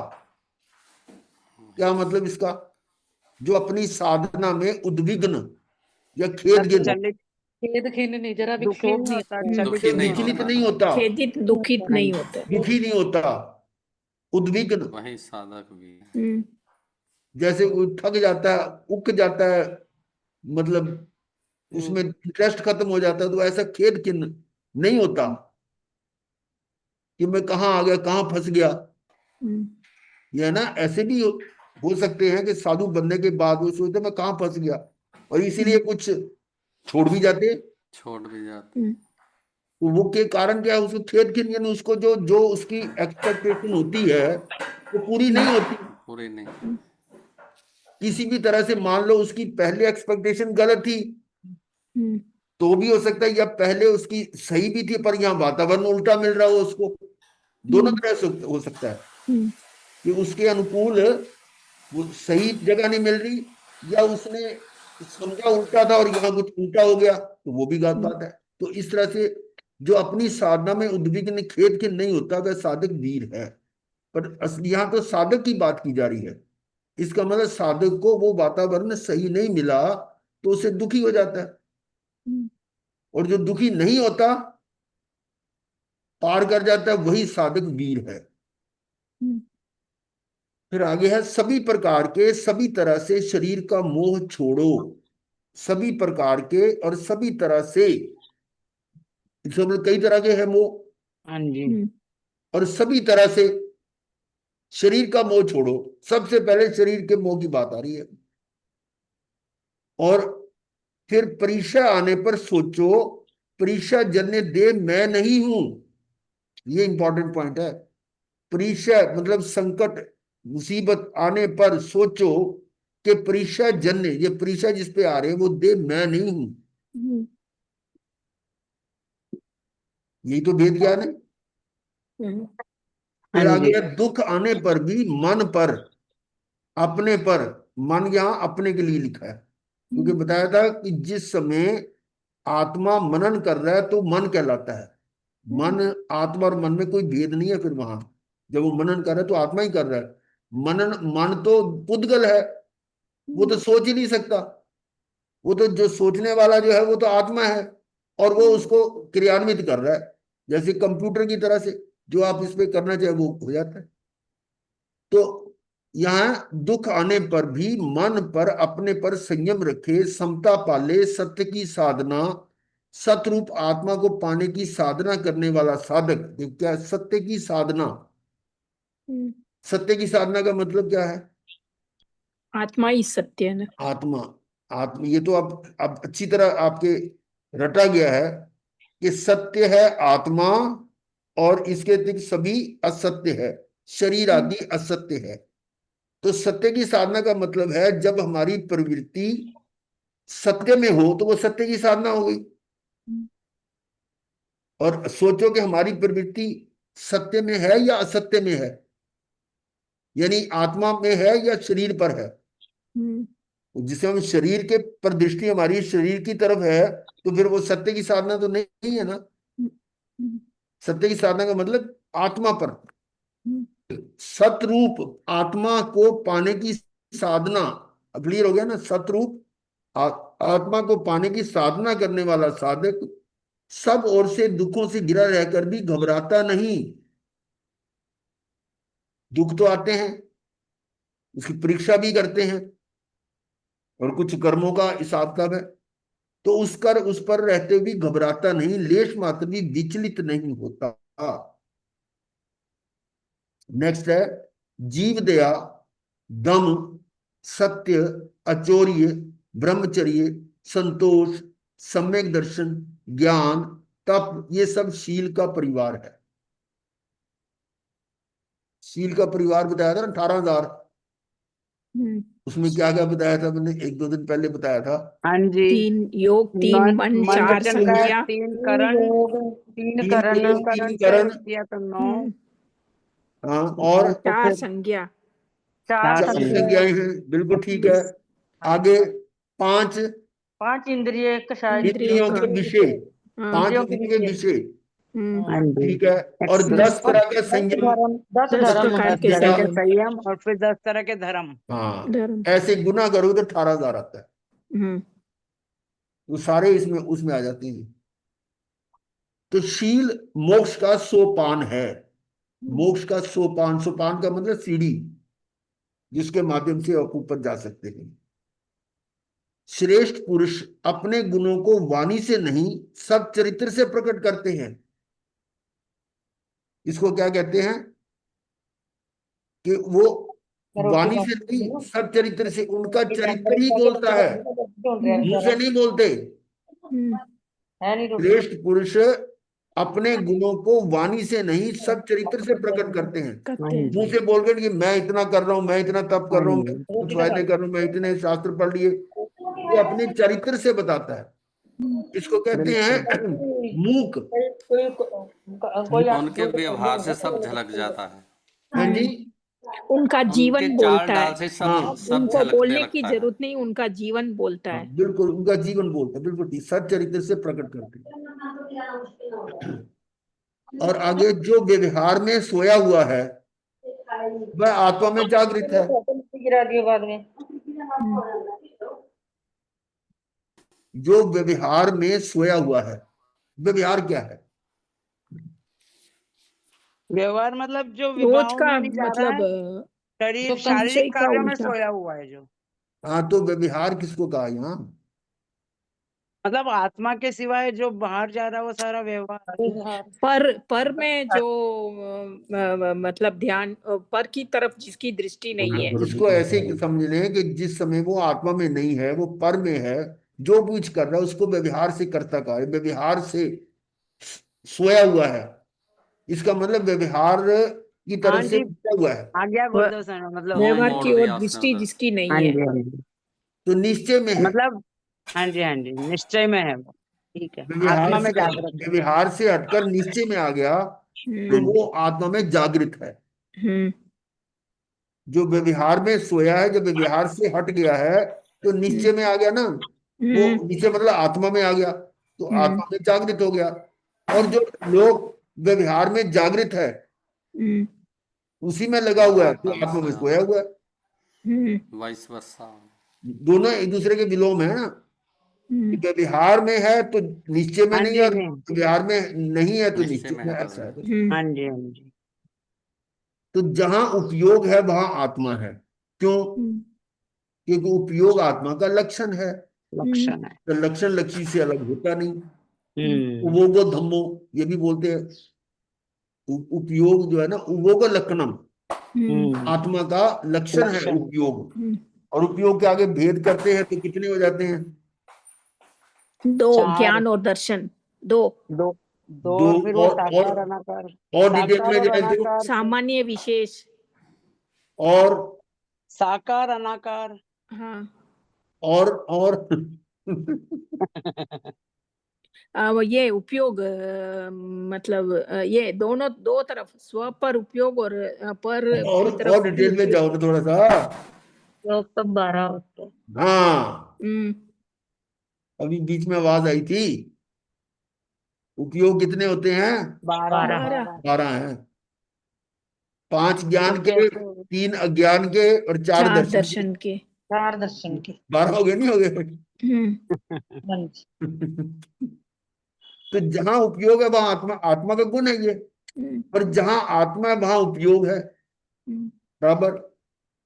क्या मतलब इसका? जो अपनी साधना में उद्विग्न या है, खेद खिन्न, चलित खेद खिन्न नहीं, जरा भी दुखी क्षोभ नहीं नहीं होता, होता। चलित दुखी नहीं नहीं विचलित होता। नहीं होता, खेदित दुखित नहीं होते। दुखी नहीं होता, उद्विग्न। वही साधक भी है। हम्म, जैसे वो थक जाता है, उक जाता है, मतलब उसमें इंटरेस्ट खत्म हो जाता है, तो ऐसा खेद खिन्न नहीं होता कि मैं कहाँ आ गया, कहाँ फंस गया। हम्म, ये है ना, ऐसे भी हो सकते हैं कि साधु बनने के बाद वो सोचते मैं कहाँ फंस गया, और इसीलिए कुछ छोड़ भी जाते हैं। छोड़ भी जाते। हम्म, तो वो के कारण क्या है, उसको खेद खिन्न, यानी उसको जो जो उसकी एक्सपेक्टेशन होती है वो पूरी नहीं होती। पूरे नहीं। किसी भी तरह से मान लो उसकी पहले एक्सपेक्टेशन गलत थी, हम्म, तो भी हो सकता है, या पहले उसकी सही भी थी पर यहाँ वातावरण उल्टा मिल रहा हो उसको। दोनों तरह से हो सकता है हम्म, कि उसके अनुकूल वो सही जगह नहीं मिल रही, या उसने समझा उल्टा था और यहाँ कुछ उल्टा हो गया, तो वो भी गलत बात है। तो इस तरह से जो अपनी साधना में उद्विग्न खेद के नहीं होता वह साधक वीर है। पर असली यहाँ तो साधक की बात की जा रही है। इसका मतलब साधक को वो वातावरण सही नहीं मिला तो उसे दुखी हो जाता है, और जो दुखी नहीं होता पार कर जाता है वही साधक वीर है। फिर आगे है, सभी प्रकार के सभी तरह से शरीर का मोह छोड़ो। सभी प्रकार के और सभी तरह से, इसमें मतलब कई तरह के हैं मोह, हाँ जी। और सभी तरह से शरीर का मोह छोड़ो। सबसे पहले शरीर के मोह की बात आ रही है। और फिर परीक्षा आने पर सोचो, परीक्षा जन्य दे मैं नहीं हूं। ये इंपॉर्टेंट पॉइंट है। परीक्षा मतलब संकट मुसीबत आने पर सोचो कि परीक्षा जन्य, ये परीक्षा जिस पे आ रहे हैं वो दे मैं नहीं हूं। यही तो भेद ज्ञान है। हाँ फिर आगे जी। है, दुख आने पर भी मन पर, अपने पर, मन यहां अपने के लिए लिखा है, क्योंकि बताया था कि जिस समय आत्मा मनन कर रहा है तो मन कहलाता है। मन, आत्मा और मन में कोई भेद नहीं है। फिर वहां जब वो मनन कर रहा है तो आत्मा ही कर रहा है। मनन, मन तो पुद्गल है, वो तो सोच ही नहीं सकता। वो तो जो सोचने वाला जो है वो तो आत्मा है, और वो उसको क्रियान्वित कर रहा है, जैसे कंप्यूटर की तरह से जो आप इस पे करना चाहे वो हो जाता है। तो यहाँ दुख आने पर भी मन पर, अपने पर संयम रखे, समता पाले, सत्य की साधना, सतरूप आत्मा को पाने की साधना करने वाला साधक। ये क्या सत्य की साधना? सत्य की साधना का मतलब क्या है? आत्मा ही सत्य है ना। आत्मा, आत्मा, ये तो अब अच्छी तरह आपके रटा गया है कि सत्य है आत्मा, और इसके अतिरिक्त सभी असत्य है, शरीर आदि असत्य है। तो सत्य की साधना का मतलब है जब हमारी प्रवृत्ति सत्य में हो तो वो सत्य की साधना हो गई। और सोचो कि हमारी प्रवृत्ति सत्य में है या असत्य में है, यानी आत्मा में है या शरीर पर है। जिसे हम शरीर के पर दृष्टि हमारी शरीर की तरफ है, तो फिर वो सत्य की साधना तो नहीं है ना। सत्य की साधना का मतलब आत्मा पर, सतरूप आत्मा को पाने की साधना। अब क्लियर हो गया ना, सतरूप आत्मा को पाने की साधना करने वाला साधक सब ओर से दुखों से घिरा रहकर भी घबराता नहीं। दुख तो आते हैं, उसकी परीक्षा भी करते हैं, और कुछ कर्मों का हिसाब किताब है, तो उस पर रहते हुए भी घबराता नहीं, लेश मात्र भी विचलित नहीं होता। नेक्स्ट है जीव दया, दम, सत्य, अचौर्य, ब्रह्मचर्य, संतोष, सम्यक दर्शन, ज्ञान, तप, ये सब शील का परिवार है। शील का परिवार बताया था ना 18,000। उसमें क्या क्या बताया था मैंने 1-2 दिन पहले बताया था। हाँ जी, 3 योग, 3 मन, मन 4 वचन संज्ञा। काया, 3 करण, 3 तीन करण, योग, करण 3 से करण, किया तो 9, हाँ, और तो 4 फिर संज्ञा। 4 4 संज्ञा, संज्ञाएं हैं, बिल्कुल ठीक है। आगे 5 5 इंद्रिय कषाय इंद्रियों के विषय, 5 इंद्रियों के इंद्रियों के विषय। विषय, हाँ जी, ठीक है। और 10 तरह का संयम, 10 10 धर्म प्रकार 10 के तरह के संयम। संयम, और फिर 10 तरह के धर्म। हाँ, धर्म। ऐसे गुना करोगे तो 18,000 आता है। हम्म। वो सारे इसमें उसमें आ जाते हैं। तो शील मोक्ष का सोपान है। मोक्ष का सोपान, सोपान का मतलब सीढ़ी, जिसके माध्यम से आप ऊपर जा सकते हैं। श्रेष्ठ पुरुष अपने गुणों को वाणी से नहीं सब चरित्र से प्रकट करते हैं। इसको क्या कहते हैं कि वो वाणी से नहीं सब चरित्र से, उनका चरित्र ही बोलता है, मुंह से नहीं बोलते। है नहीं रोटी। श्रेष्ठ पुरुष अपने गुणों को वाणी से नहीं सब चरित्र से प्रकट करते हैं। करते हैं। मुंह से बोल के कि मैं इतना कर रहा हूं, मैं इतना तप कर रहा हूं, मैं कुछ फायदे कर रहा हूं, मैं इतने शास्त्र पढ़ लिए, ये अपने चरित्र से बताता है। इसको कहते हैं मूक। उनके व्यवहार से सब झलक जाता है। हाँ जी, उनका उनके जीवन चाल बोलता डाल है। से हाँ, सब उनको झलकने बोलने की लगता है। जरूरत नहीं, उनका जीवन बोलता हाँ है। बिल्कुल, उनका जीवन बोलता है, बिल्कुल ठीक, सच चरित्र से प्रकट करते हैं। और आगे जो व्यवहार में सोया हुआ है वह आत्मा में जागृत है। गिरा दिए बाद में। जो व्यवहार में सोया हुआ है, व्यवहार क्या है? व्यवहार मतलब जो रोज विवाहों का में नहीं जा रहा मतलब है, शरीर संशय शारीरिक का कार्यों में उल्टा। सोया हुआ है जो, हाँ, तो व्यवहार किसको कहा यहाँ? मतलब आत्मा के सिवाय जो बाहर जा रहा है वो सारा व्यवहार। पर में जो मतलब ध्यान पर की तरफ जिसकी दृष्टि नहीं है। इसको ऐसे ही समझ लें कि जिस समय वो आत्मा में नहीं है, वो पर में है, जो कुछ कर रहा है उसको व्यवहार से करता कहा है, व्यवहार से सोया हुआ है। इसका मतलब व्यवहार की हाँ तरफ से जी, उठा हुआ है, आ गया गुरुदेव सर, मतलब मुंह व्यवहार मोड़ की ओर दिया उसने दृष्टि उधर। जिसकी हाँ नहीं है। जी, हाँ जी, तो निश्चय में है। मतलब हाँ जी, हाँ जी, निश्चय में है वो, ठीक है, व्यवहार आत्मा में से जागृत है। व्यवहार से हटकर निश्चय में आ गया तो वो आत्मा में जागृत है। हम्म। जो व्यवहार में सोया है, जो व्यवहार से हट गया है, तो निश्चय में आ गया ना, वो निश्चय मतलब आत्मा में आ गया, तो आत्मा में जागृत हो गया। और जो लोग व्यवहार में जागृत है उसी में लगा वो हुआ है, तो आत्मा में आत्मा में सोया सोया हुआ है। Vice versa. दोनों एक दूसरे के विलोम है ना। व्यवहार में है तो निश्चय में हाँ नहीं, जी, और व्यवहार में नहीं है तो निश्चय निश्चय में में, है तो ऐसा है। हाँ जी, हाँ जी, तो जहां उपयोग है वहां आत्मा है। क्यों? क्योंकि उपयोग आत्मा का लक्षण है, लक्षण है। तो लक्षण लक्षी से अलग होता नहीं। हम्म, उवोगो धम्मो ये भी बोलते हैं। उपयोग जो है ना, उवोगो लक्षणम, आत्मा का लक्षण है लक्षण। उपयोग। और उपयोग के आगे भेद करते हैं तो कितने हो जाते हैं? 2 चार, ज्ञान और दर्शन। 2 दो, दो, दो। और फिर वो साकार और अनाकार, और डिटेल साकार में और जाए तो अनाकार से, सामान्य विशेष। और साकार अनाकार। हाँ और वो ये उपयोग मतलब ये दोनों दो तरफ स्व पर उपयोग और पर की तरफ और डिटेल में जाओ ना थोड़ा सा। योग तो 12 होते हैं। हाँ, हम्म, अभी बीच में आवाज आई थी। उपयोग कितने होते हैं? 12। 12 12 हैं। 5 तो ज्ञान के, कैसे? 3 अज्ञान के और 4 4 दर्शन के। दर्शन के। 4 दर्शन के। 12 हो गए, नहीं हो गए? हम्म, हाँ जी। तो जहां उपयोग है वहां आत्मा, आत्मा का गुण है ये। हम्म, और जहां आत्मा है वहां उपयोग है। हम्म, बराबर।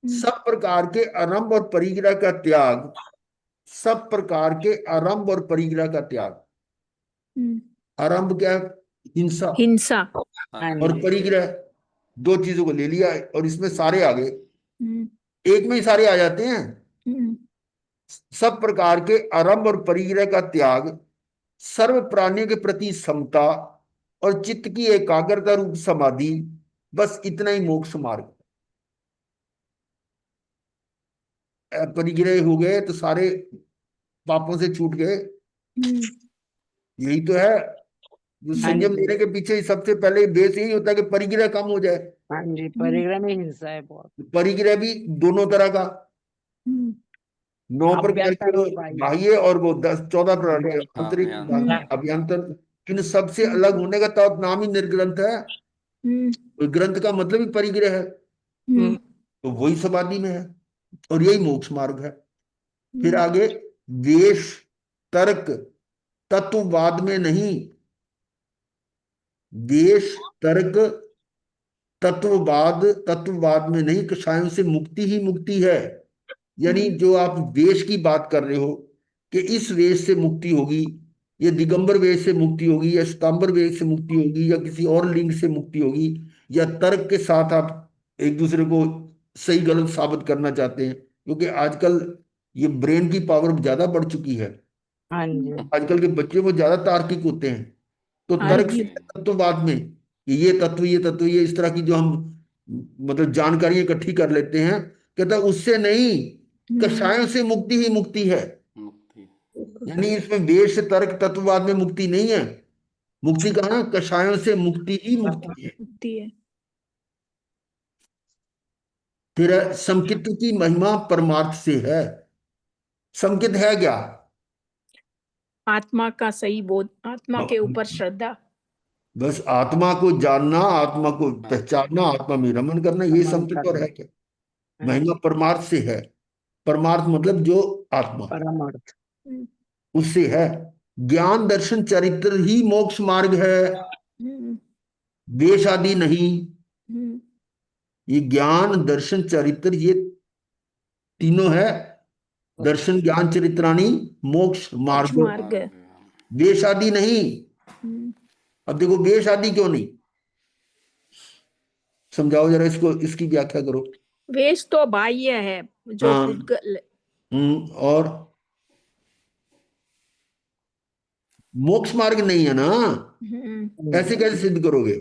सब प्रकार के आरंभ और परिग्रह का त्याग, सब प्रकार के आरंभ और परिग्रह का त्याग। हम्म, आरंभ क्या है? हिंसा। हिंसा। हाँ, और परिग्रह, 2 चीजों को ले लिया और इसमें सारे आ गए, हम्म, एक में ही सारे आ जाते हैं। हम्म, सब प्रकार के आरंभ और परिग्रह का त्याग, सर्व प्राणियों के प्रति समता और चित्त की एकाग्रता रूप समाधि, बस इतना ही मोक्ष मार्ग। परिग्रह हो गए तो सारे पापों से छूट गए। हम्म, यही तो है जो हाँ संयम जी। लेने के पीछे सबसे पहले बेस यही होता है कि परिग्रह कम हो जाए। हाँ जी, परिग्रह में हिंसा है बहुत। परिग्रह भी दोनों तरह का, हम्म, 9 प्रकार अभ्यंतर के, और बाह्य। बाह्य और वो 14 प्रकार के हाँ, आंतरिक, अभ्यंतर। अभ्यंतर। इन सबसे अलग होने का तो नाम ही निर्ग्रंथ है। हम्म, तो ग्रंथ का मतलब ही परिग्रह है। हम्म, तो वही समाधि में है और यही मोक्ष मार्ग है। फिर हम्म, आगे, वेश तर्क तत्ववाद में नहीं, वेश तर्क तत्ववाद में नहीं, कषायों से मुक्ति ही मुक्ति है। यानी जो आप वेश की बात कर रहे हो कि इस वेश से मुक्ति होगी, या दिगंबर वेश से मुक्ति होगी, या श्वेतांबर वेश से मुक्ति होगी, या किसी और लिंग से मुक्ति होगी, या तर्क के साथ आप एक दूसरे को सही गलत साबित करना चाहते हैं, क्योंकि आजकल ये ब्रेन की पावर ज्यादा बढ़ चुकी है। हाँ जी। आजकल के बच्चे वो ज्यादा तार्किक होते हैं। तो तर्क से आर्ग्यू। तत्ववाद में कि ये तत्व, ये तत्व, ये इस तरह की जो हम मतलब जानकारी इकट्ठी कर लेते हैं, कहता है उससे नहीं, कषायों से मुक्ति ही मुक्ति है। मुक्ति। यानी इसमें वेश तर्क तत्ववाद में मुक्ति नहीं है। मुक्ति कहाँ है? कषायों से मुक्ति ही मुक्ति है। मुक्ति है। फिर है, संकित की महिमा परमार्थ से है। संकित है क्या? आत्मा का सही बोध, आत्मा के ऊपर श्रद्धा। बस आत्मा को जानना, आत्मा को पहचानना, आत्मा में रमन करना, ये रमन संकित और करना। है क्या? हाँ जी। महिमा परमार्थ से है। परमार्थ मतलब जो आत्मा, परमार्थ। हम्म, उससे है। ज्ञान दर्शन चरित्र ही मोक्ष मार्ग है, हम्म, वेश आदि नहीं। हम्म, ये ज्ञान दर्शन चरित्र, ये तीनों है। दर्शन ज्ञान चरित्राणी मोक्ष मोक्ष मार्ग, मार्ग। वेश आदि नहीं। हम्म, अब देखो वेश आदि क्यों नहीं, समझाओ जरा इसको, इसकी व्याख्या करो। वेश तो बाह्य है, जो हाँ। पुद्गल। और मोक्ष मार्ग नहीं है ना, ऐसे कैसे सिद्ध करोगे?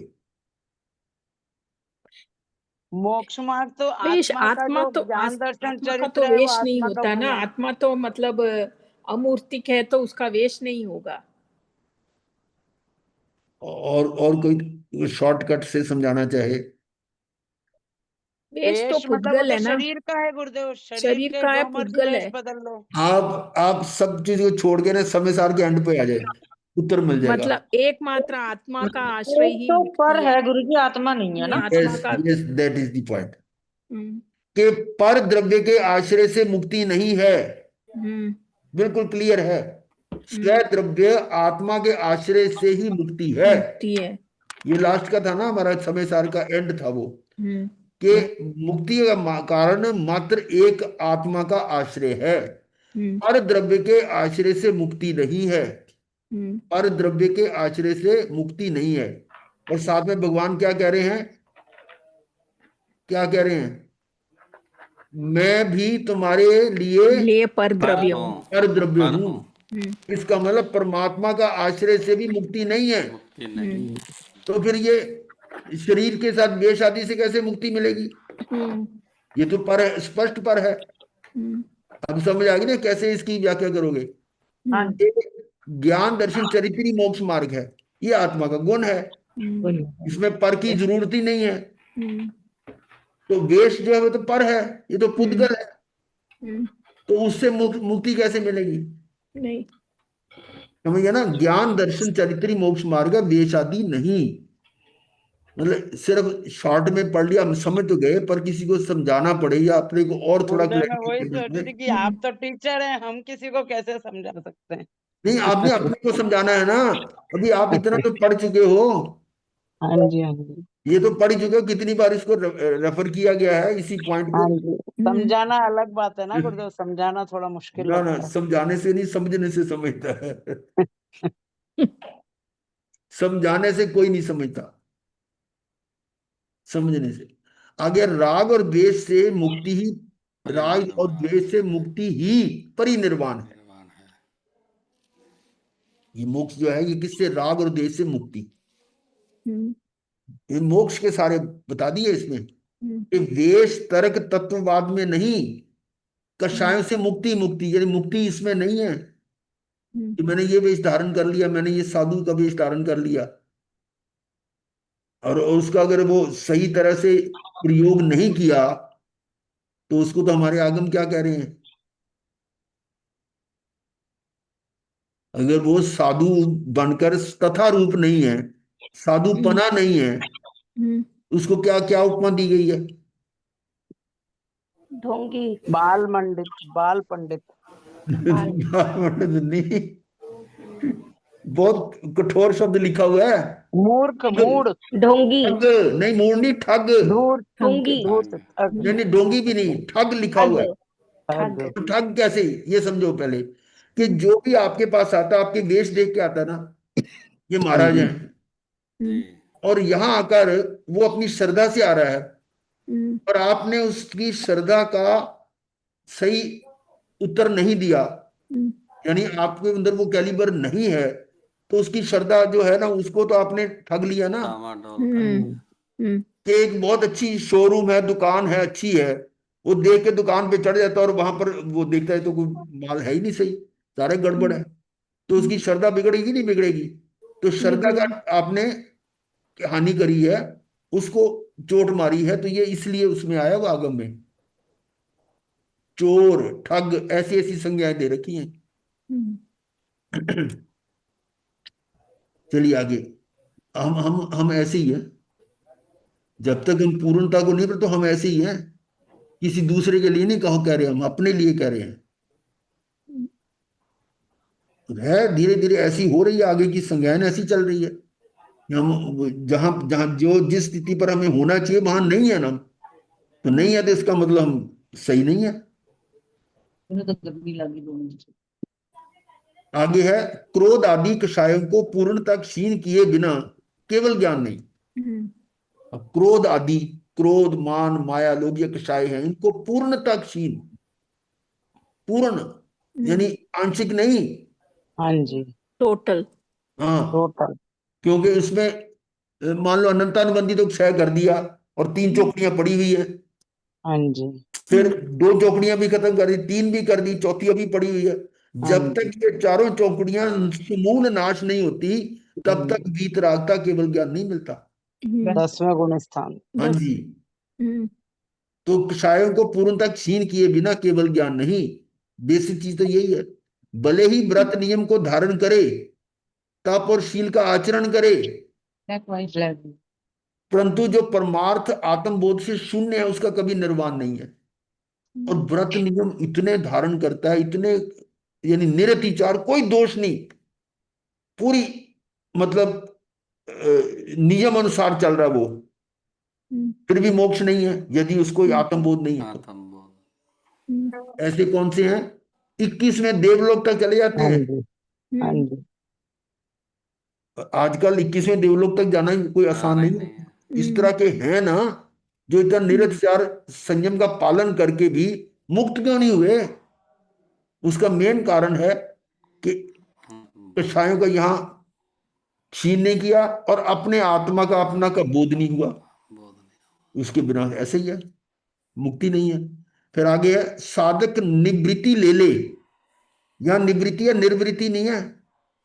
मोक्ष मार्ग तो वेश आत्मा का आत्मा जो तो ज्ञान दर्शन आत्मा का तो चरित्र है वो वेश नहीं आत्मा का होता गुण ना, है। आत्मा तो मतलब अमूर्तिक है, तो उसका वेश नहीं होगा। और कोई शॉर्टकट से समझाना चाहे? वेश तो वेश मतलब वो पुद्गल तो है ना, शरीर का है गुरुदेव, शरीर शरीर के का है, जो मर्जी पुद्गल वेश है। बदल लो। आप सब चीज को छोड़ के ना समय सार के एंड पे आ जाए, उत्तर मिल जाएगा। मतलब एकमात्र आत्मा का आश्रय वेश ही तो मुक्ति पर है। है गुरुजी, आत्मा नहीं है ये ना। आत्मा यस का। Yes, that is the point. Hmm, कि पर द्रव्य के आश्रय से मुक्ति नहीं है, हम्म, बिल्कुल क्लियर है। स्व द्रव्य आत्मा के आश्रय से ही मुक्ति है। मुक्ति है। ये लास्ट का था ना हमारा, समय सार का एंड था वो, हम्म, कि मुक्ति का कारण मात्र एक आत्मा का आश्रय है। हम्म, पर द्रव्य के आश्रय से मुक्ति नहीं है, हम्म, पर द्रव्य के आश्रय से मुक्ति नहीं है। और साथ में भगवान क्या कह रहे हैं? क्या कह रहे हैं? मैं भी तुम्हारे लिए ले पर पर द्रव्य हूँ। हूँ। पर द्रव्य पर हूं। हूँ। हम्म, इसका मतलब परमात्मा का आश्रय से भी मुक्ति नहीं है। मुक्ति नहीं। तो फिर ये शरीर के साथ वेश आदि से कैसे मुक्ति मिलेगी? हम्म, ये तो पर है, स्पष्ट पर है। अब समझ आ गई ना कैसे इसकी व्याख्या करोगे। हाँ ये ज्ञान दर्शन चरित्र ही मोक्ष मार्ग है, ये आत्मा का गुण है, इसमें पर की जरूरत ही नहीं है। तो वेश जो है वो तो पर है, ये तो पुद्गल है, तो उससे मुक्ति कैसे मिलेगी? नहीं। समझ गया ना, ज्ञान दर्शन चरित्र ही मोक्ष मार्ग है, वेश आदि नहीं। मतलब सिर्फ शॉर्ट में पढ़ लिया, हम समझ तो गए, पर किसी को समझाना पड़े या अपने को और थोड़ा गुरुदेव, मैं वही क्लैरिटी सोच रही थी कि आप तो टीचर हैं, हम किसी को कैसे समझा सकते हैं। नहीं, आपने अपने को समझाना है ना। अभी आप इतना तो पढ़ चुके हो, हाँ जी, हाँ जी, ये तो पढ़ चुके हो, कितनी बार इसको रेफर किया गया है इसी पॉइंट को। हाँ जी। समझाना अलग बात है ना गुरुदेव, समझाना थोड़ा मुश्किल ना ना, लगता समझाने से नहीं, समझने से समझता है। समझाने से कोई नहीं समझता, समझने से। आगे राग और द्वेष से मुक्ति ही, राग और परिनिर्वाण द्वेष से मुक्ति ही परिनिर्वाण है। निर्वाण है। ये मोक्ष जो है, ये किससे? राग और द्वेष से मुक्ति। हम्म, ये मोक्ष के सारे बता दिए इसमें हम्म, कि वेश तर्क तत्ववाद में नहीं, हम्म, कषायों से मुक्ति, मुक्ति यानी मुक्ति इसमें नहीं है हम्म, कि मैंने ये वेश धारण कर लिया, मैंने ये साधु का वेश धारण कर लिया, और उसका अगर वो सही तरह से प्रयोग नहीं किया, तो उसको तो हमारे आगम क्या कह रहे हैं? अगर वो साधु बनकर तथा रूप नहीं है, साधुपना नहीं है, हम्म, उसको क्या क्या उपमा दी गई है? ढोंगी। है। बाल मंडित, बाल पंडित। नहीं, बहुत कठोर शब्द लिखा हुआ है। मूर्ख, मूड, ढोंगी। ठग नहीं, मूड नहीं, ठग। धूर्त, ढोंगी। धूर्त, ठग ठग, नहीं नहीं, डोंगी भी नहीं, ठग लिखा ठग। हुआ है। ठग। ठग। तो ठग कैसे? ये समझो पहले कि जो भी आपके पास आता है, आपके वेश देख के आता है ना, ये हाँ महाराज जी, हैं, जी। और यहाँ आकर वो अपनी श्रद्धा से आ रहा है, हम्म, और आपने उसकी श्रद्धा का सही उत्तर नहीं दिया, हम्म, यानी आपके अंदर वो कैलिबर नहीं है, तो उसकी श्रद्धा जो है ना, उसको तो आपने ठग लिया ना। डामाडोल कर हम्म, दिया। हम्म, कि एक बहुत अच्छी शोरूम है, दुकान है, अच्छी है, वो देख के दुकान पे चढ़ जाता है, और वहां पर वो देखता है तो कोई माल है ही नहीं सही, सारे गड़बड़ है, तो उसकी श्रद्धा बिगड़ेगी नहीं बिगड़ेगी? तो श्रद्धा का बिगड़ेगी। आपने हानि करी है, उसको चोट मारी है, तो ये इसलिए उसमें आया वो आगम में। चोर, ठग, ऐसी ऐसी संज्ञाएं दे रखी हैं। हम्म, चलिए आगे। हम ऐसे ही हैं, जब तक हम पूर्णता को नहीं, पर तो हम ऐसे ही हैं, किसी दूसरे के लिए नहीं कहो कह रहे, हम अपने लिए कह रहे हैं। है धीरे धीरे ऐसी हो रही है, आगे की संज्ञान ऐसी चल रही है। हम जहां जहां जो जिस स्थिति पर हमें होना चाहिए वहां नहीं है ना, तो नहीं है, तो इसका मतलब हम सही नहीं है। मुझे तो गर्मी लगी दोनों से। आगे है, क्रोध आदि कषायों को पूर्णतः क्षीण किए बिना केवल ज्ञान नहीं। हम्म, अब क्रोध आदि, क्रोध, मान, माया, लोभ, ये कषाय हैं, इनको पूर्णतः क्षीण, पूर्ण यानी आंशिक नहीं। हाँ जी, टोटल। हाँ, टोटल। क्योंकि उसमें मान लो अनंतानुबंधी तो क्षय कर दिया, और तीन चौकड़ियां पड़ी हुई है, हाँ जी, फिर दो चौकड़ियां भी खत्म कर दी, तीन भी कर दी, चौथी अभी पड़ी हुई है। हाँ जब जी, तक ये चारों चौकड़ियां हाँ। समूल नाश नहीं होती, तब तक वीतरागता केवल ज्ञान नहीं मिलता। 10वें गुण स्थान। हाँ दस। जी। हम्म, तो कषायों को पूर्णतः क्षीण किए बिना केवल ज्ञान नहीं, बेसिक चीज तो यही है। भले ही व्रत नियम को धारण करे, तप और शील का आचरण करे, परंतु जो परमार्थ आत्मबोध से शून्य है, उसका कभी निर्वाण नहीं है। और व्रत नियम इतने धारण करता है, इतने यानी निरतिचार, कोई दोष नहीं, पूरी मतलब नियम अनुसार चल रहा है वो, फिर भी मोक्ष नहीं है यदि उसको आत्मबोध नहीं है तो। आत्मबोध। ऐसे कौन से हैं? 21वें देवलोक तक चले जाते हाँ हैं। जी, हाँ जी, आजकल 21वें देवलोक तक जाना ही कोई आसान रही नहीं है। नहीं है। इस तरह के हैं ना, जो इतना निरक्षर संयम का पालन करके भी मुक्त क्यों नहीं हुए? उसका मेन कारण है कि कषायों का यहाँ क्षीण नहीं किया, और अपने आत्मा का अपना का बोध नहीं हुआ, बोध नहीं। उसके बिना ऐसे ही है। मुक्ति नहीं है। फिर आगे है साधक निवृत्ति ले ले। यहाँ निवृत्ति है, निर्वृत्ति नहीं है।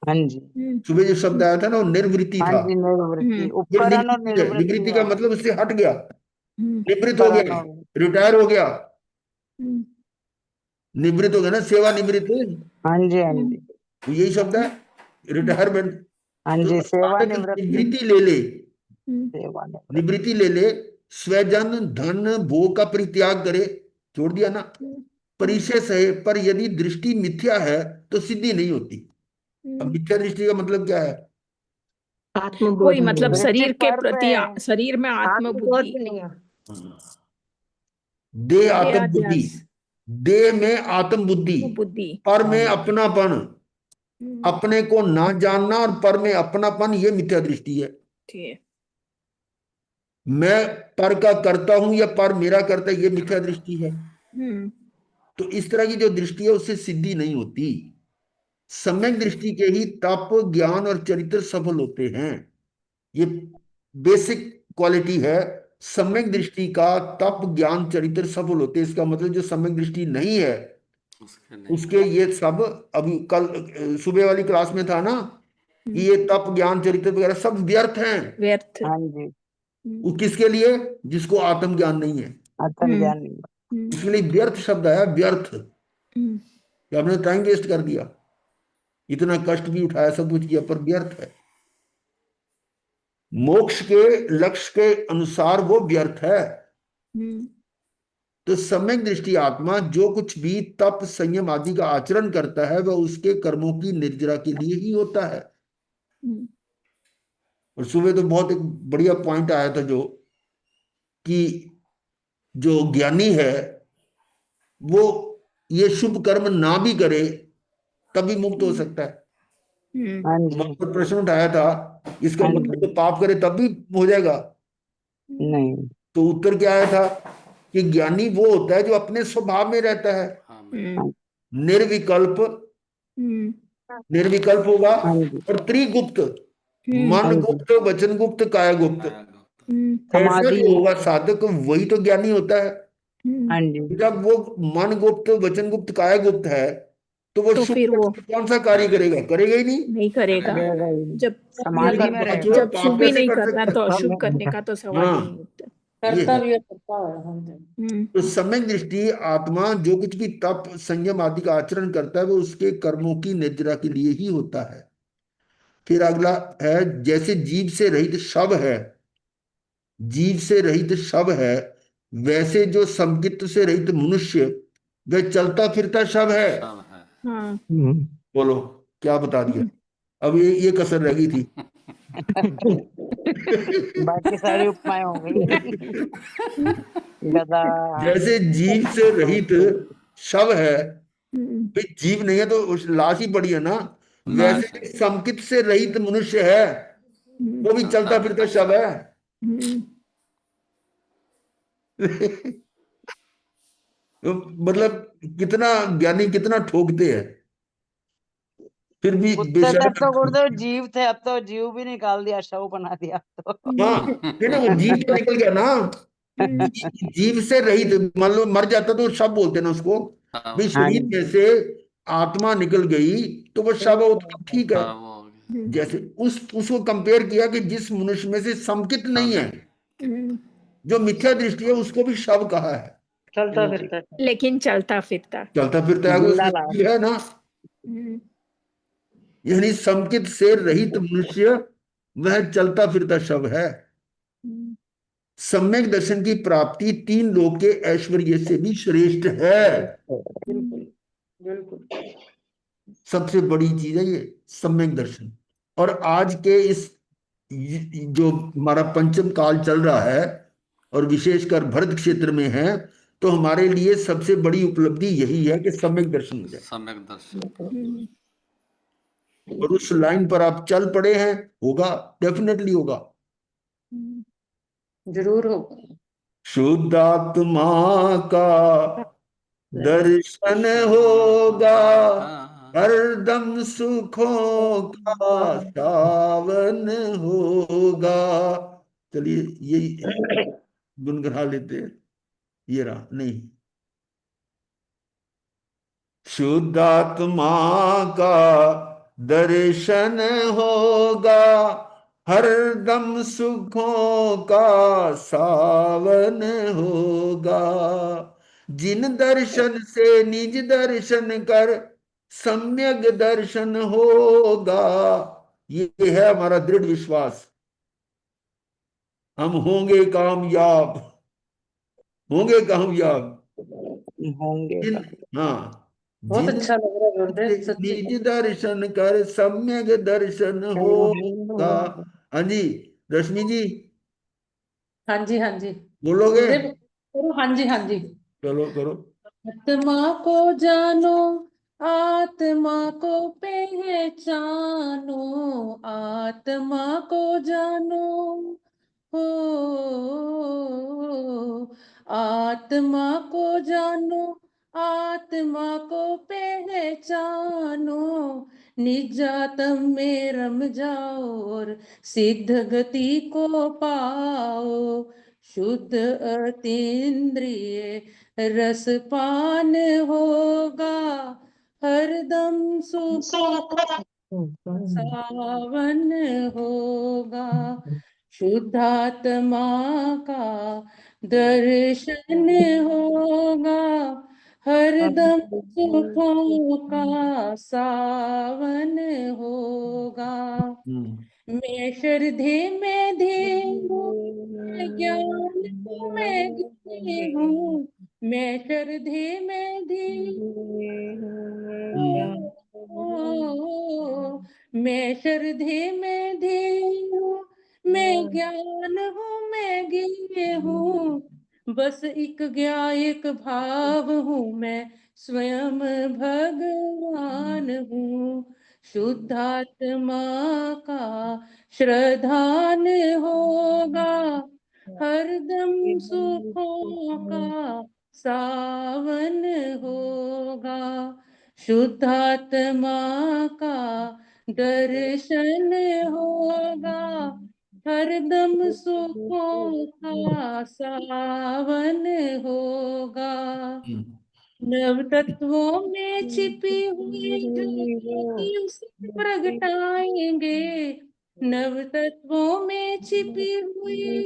हाँ जी, सुबह जो शब्द आया था ना, वो निर्वृत्ति हाँ था। जी, निर्वृत्ति, ये उपकरण और निवृत्ति है। निर्वृत्ति निवृत्ति का है। मतलब उससे हट गया, निवृत्त हो उपकरण गया, और रिटायर हो गया। निवृत्त हो गया ना, सेवानिवृत्त। हाँ जी, हाँ जी, तो यही शब्द है, रिटायरमेंट। हाँ तो जी, साधक सेवानिवृत्ति, निवृत्ति ले ले, सेवानिवृत्ति। निवृत्ति ले ले, स्वजन धन भोग का परित्याग करे, छोड़ दिया ना, परिचय सहे, पर यदि दृष्टि मिथ्या है तो सिद्धि नहीं होती। अब मिथ्या दृष्टि का मतलब क्या है? वही मतलब दृष्टि शरीर के पर प्रति है, शरीर में आत्मबोध आत्मबुद्धि, नहीं है। देह आत्म बुद्धि, देहाध्यास, देह में आत्म बुद्धि, बुद्धि। पर में अपनापन, अपने को ना जानना और पर में अपनापन, ये मिथ्या दृष्टि है। ठीक है। मैं पर का करता हूं या पर मेरा करता है, ये मिथ्या दृष्टि है। तो इस तरह की जो दृष्टि है उससे सिद्धि नहीं होती। सम्यक दृष्टि के ही तप ज्ञान और चरित्र सफल होते हैं। ये बेसिक क्वालिटी है। सम्यक दृष्टि का तप ज्ञान चरित्र सफल होते हैं। इसका मतलब जो सम्यक दृष्टि नहीं है उसके ये सब, अभी कल सुबह वाली क्लास में था ना कि ये तप ज्ञान चरित्र वगैरह सब व्यर्थ हैं। व्यर्थ। हाँ जी, वो किसके लिए? जिसको आत्म ज्ञान नहीं है, आत्मज्ञान नहीं है। इसके लिए व्यर्थ शब्द आया, व्यर्थ। कि आपने टाइम वेस्ट कर दिया, इतना कष्ट भी उठाया, सब कुछ किया, पर व्यर्थ है। मोक्ष के लक्ष्य के अनुसार वो व्यर्थ है। तो सम्यक दृष्टि आत्मा जो कुछ भी तप संयम आदि का आचरण करता है वह उसके कर्मों की निर्जरा के लिए ही होता है। और सुबह तो बहुत एक बढ़िया पॉइंट आया था जो कि जो ज्ञानी है वो ये शुभ कर्म ना भी करे तभी मुक्त हो सकता है। हाँ जी, वहां पर प्रश्न उठाया था, इसका हाँ मतलब जी, तो पाप करे तब भी हो जाएगा? नहीं, तो उत्तर क्या आया था कि ज्ञानी वो होता है जो अपने स्वभाव में रहता है, निर्विकल्प, निर्विकल्प होगा, हाँ जी, और त्रिगुप्त, मन हाँ जी, गुप्त, वचन गुप्त, काया गुप्त। ऐसा समाधि, जो होगा साधक वही तो ज्ञानी होता है। हाँ जी, जब वो मन गुप्त, वचन गुप्त, काया गुप्त है तो वो तो शुभ फिर वो कौन सा कार्य करेगा? करेगा ही नहीं। नहीं करेगा। रहेगा ही नहीं। जब समाधि में रहेगा। जब पाप शुभ ही कैसे नहीं कर करना सकता तो है? अशुभ करने का तो सवाल ही नहीं उठता। ये करता है। भी है, करता है। हाँ जी। तो सम्यक दृष्टि आत्मा जो कुछ भी तप संयम आदि का आचरण करता है वो उसके कर्मों की निर्जरा के लिए ही होता है। फिर अगला है, जैसे जीव से रहित शव है, जीव से रहित शव है, वैसे जो संकित से रहित मनुष्य वह चलता फिरता शव है। हाँ। बोलो क्या बता दिया? अब ये कसर रह गई थी। बाकी सारी उपमाएं हो गई। गधा, जैसे जीव से रहित शव है, भाई जीव नहीं है तो उस लाश ही पड़ी है ना, वैसे संकित से रहित मनुष्य है, वो भी चलता फिरता शव है। तो मतलब कितना ज्ञानी कितना ठोकते हैं, फिर भी कुत्ते तक बेशर्म। तो गुरुदेव जीव थे, अब तो जीव भी निकाल दिया, शव बना दिया तो। हाँ, है ना, वो जीव तो निकल गया ना। जीव से रहित, मान लो मर जाता तो शव बोलते ना उसको। भाई हाँ शरीर जी, में से आत्मा निकल गई तो वो शव हो तो ठीक है। जैसे उसको कंपेयर किया कि जिस मनुष्य में से संकित नहीं है, जो मिथ्या दृष्टि है, उसको भी शव कहा है। चलता फिरता। लेकिन चलता फिरता। चलता फिरता है, जिंदा उसमें लाश। जीव है ना। यानी संकित से रहित मनुष्य वह चलता फिरता शव है। सम्यक दर्शन की प्राप्ति तीन लोक के ऐश्वर्य से भी श्रेष्ठ है। बिल्कुल बिल्कुल। सबसे बड़ी चीज है ये सम्यक दर्शन। और आज के इस जो हमारा पंचम काल चल रहा है और विशेषकर भरत क्षेत्र में है, तो हमारे लिए सबसे बड़ी उपलब्धि यही है कि सम्यक दर्शन हो जाए। सम्यक दर्शन। और उस लाइन पर आप चल पड़े हैं, होगा, डेफिनेटली होगा, जरूर होगा। शुद्धात्मा का दर्शन होगा, हरदम सुखों का सावन होगा। चलिए यही गुनगुना लेते हैं। ये रहा नहीं। शुद्धात्मा का दर्शन होगा, हरदम सुखों का सावन होगा। जिन दर्शन से निज दर्शन कर सम्यक दर्शन होगा। ये है हमारा दृढ़ विश्वास। हम होंगे कामयाब, होंगे कामयाब। होंगे। जिन हाँ, बहुत जिन अच्छा लग रहा है गुरुदेव, से सच्ची। निज दर्शन कर सम्यक दर्शन होगा। हाँ जी, रश्मि जी हाँ जी, हाँ जी बोलोगे? गुरुदेव, करो। हाँ जी, हाँ जी। चलो करो। आत्मा को जानो, आत्मा को पहचानो, आत्मा को जानो हो, आत्मा को जानो, आत्मा को पहचानो, निजातम में रम जाओ और सिद्ध गति को पाओ। शुद्ध अतीन्द्रिय रसपान होगा, हरदम सुखों सावन होगा। शुद्धात्मा का दर्शन होगा, हरदम सुखों का सावन होगा। मैं श्रद्धे में धीर हूँ, मैं ज्ञान में गिरी हूँ, मैं श्रद्धे में धीर हूँ, मैं श्रद्धे में धीर हूँ, मैं ज्ञान हूँ, मैं गिरी हूँ, बस एक ज्ञायक भाव हूँ, मैं स्वयं भगवान हूँ। शुद्धात्मा का श्रद्धान होगा, हरदम सुखों का सावन होगा। शुद्धात्मा का दर्शन होगा, हरदम सुखों का सावन होगा। नव तत्वों में छिपी हुई जो ज्योति उसे प्रगटाएंगे, नव तत्वों में छिपी हुई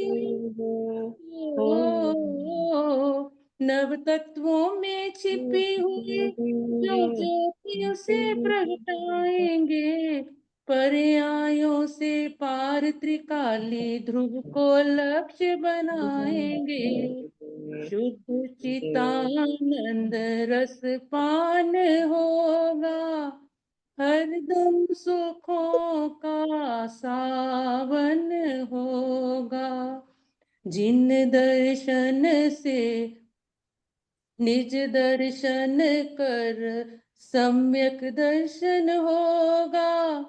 नव तत्वों में छिपी हुई जो ज्योति उसे प्रगटाएंगे। पर्यायों से पार त्रिकाली ध्रुव को लक्ष्य बनाएंगे। शुद्ध चितानंद रस पान होगा, हरदम सुखों का सावन होगा। जिन दर्शन से निज दर्शन कर सम्यक दर्शन होगा,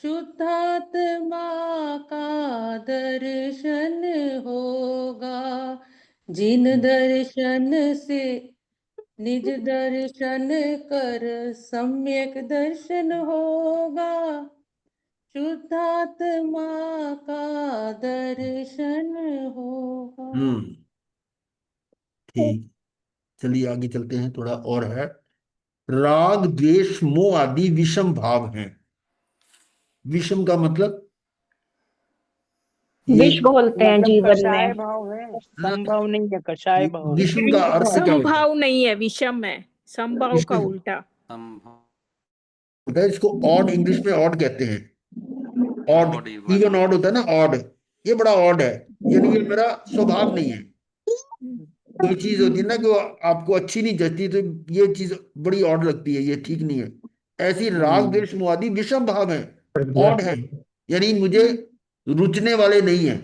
शुद्धात्मा का दर्शन होगा। जिन दर्शन से निज दर्शन कर सम्यक दर्शन होगा, शुद्धात्मा का दर्शन होगा। ठीक, चलिए आगे चलते हैं। थोड़ा और है। राग द्वेष मोह आदि विषम भाव हैं। विषम का मतलब ये विष घोलते हैं मतलब जीवन कषाय में। भाव है, संभव नहीं है, कषाय भाव है। विषम का अर्थ क्या होता संभाव नहीं है, विषम है। संभाव का विषम उल्टा। होता है। इसको ऑड, इंग्लिश में ऑड कहते हैं। Odd, Odd even. Even odd होता है ना, ऑड। ये बड़ा ऑड है, यानी ये मेरा स्वभाव नहीं है। कोई चीज होती है ना कि वो आपको अच्छी नहीं जचती, तो ये चीज बड़ी ऑड लगती है, ये ठीक नहीं है। ऐसी राग द्वेष मोह आदि विषम भाव है, ऑड है, यानी मुझे रुचने वाले नहीं है।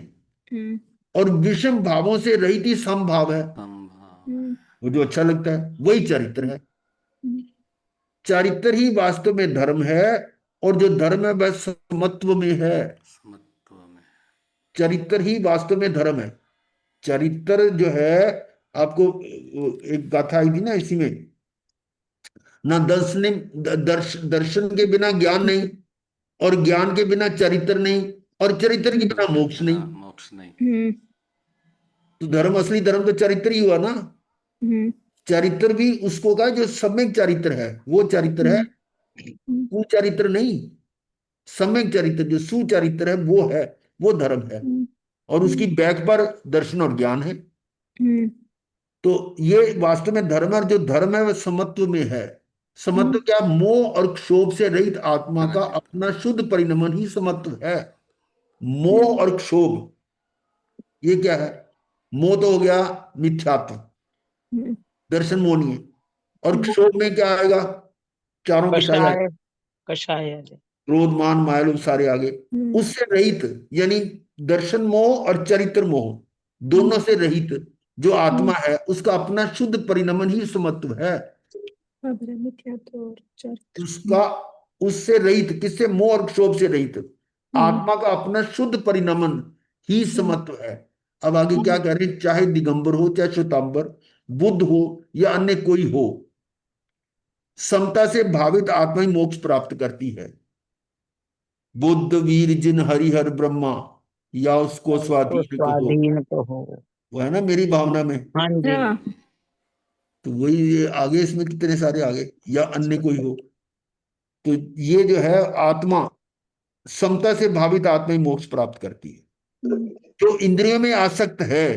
हम्म, और विषम भावों से रहित ही समभाव है, हम्म, वो जो अच्छा लगता है वही चरित्र है। चरित्र ही वास्तव में धर्म है, और जो धर्म है वह समत्व में है। समत्व में। चरित्र ही वास्तव में धर्म है। चरित्र जो है, आपको एक गाथा आई थी ना इसी में, ना दर्शन के बिना ज्ञान नहीं, और ज्ञान के बिना चरित्र नहीं, और चरित्र के बिना मोक्ष नहीं। मोक्ष नहीं। हम्म, तो धर्म, असली धर्म तो चरित्र ही हुआ ना। चरित्र भी उसको कहा जो सम्यक चरित्र है, वो चरित्र है, कुचरित्र नहीं। सम्यक चरित्र जो सुचरित्र है वो है, वो धर्म है। और उसकी बैक पर दर्शन और ज्ञान है। तो ये वास्तव में धर्म है, और जो धर्म है वह समत्व में है। समत्व क्या? मोह और क्षोभ से रहित आत्मा का अपना शुद्ध परिणमन ही समत्व है। मोह और क्षोभ, ये क्या है? मोह तो हो गया मिथ्यात्व, दर्शन मोह नहीं है। और क्षोभ में क्या आएगा? चारों कषाय आएगा, कषाय क्रोध मान माया लोभ सारे आगे। उससे रहित यानी दर्शन मोह और चरित्र मोह दोनों से रहित जो आत्मा है उसका अपना शुद्ध परिणमन ही समत्व है। उसका उससे रहित, किससे? मोह और क्षोभ से रहित आत्मा का अपना शुद्ध परिणमन ही समत्व है। अब आगे क्या कह रहे हैं? चाहे दिगंबर हो, चाहे श्वेतांबर, बुद्ध हो या अन्य कोई हो, समता से भावित आत्मा ही मोक्ष प्राप्त करती है। बुद्ध वीर जिन हरिहर ब्रह्मा, या उसको तो स्वाधीन कहो। स्वाधीन तो हो। वो है ना मेरी भावना में। हाँ जी। तो वही ये आगे, इसमें कितने सारे आगे, या अन्य कोई हो। तो ये जो है आत्मा, समता से भावित आत्मा ही मोक्ष प्राप्त करती है। जो इंद्रियों में आसक्त है,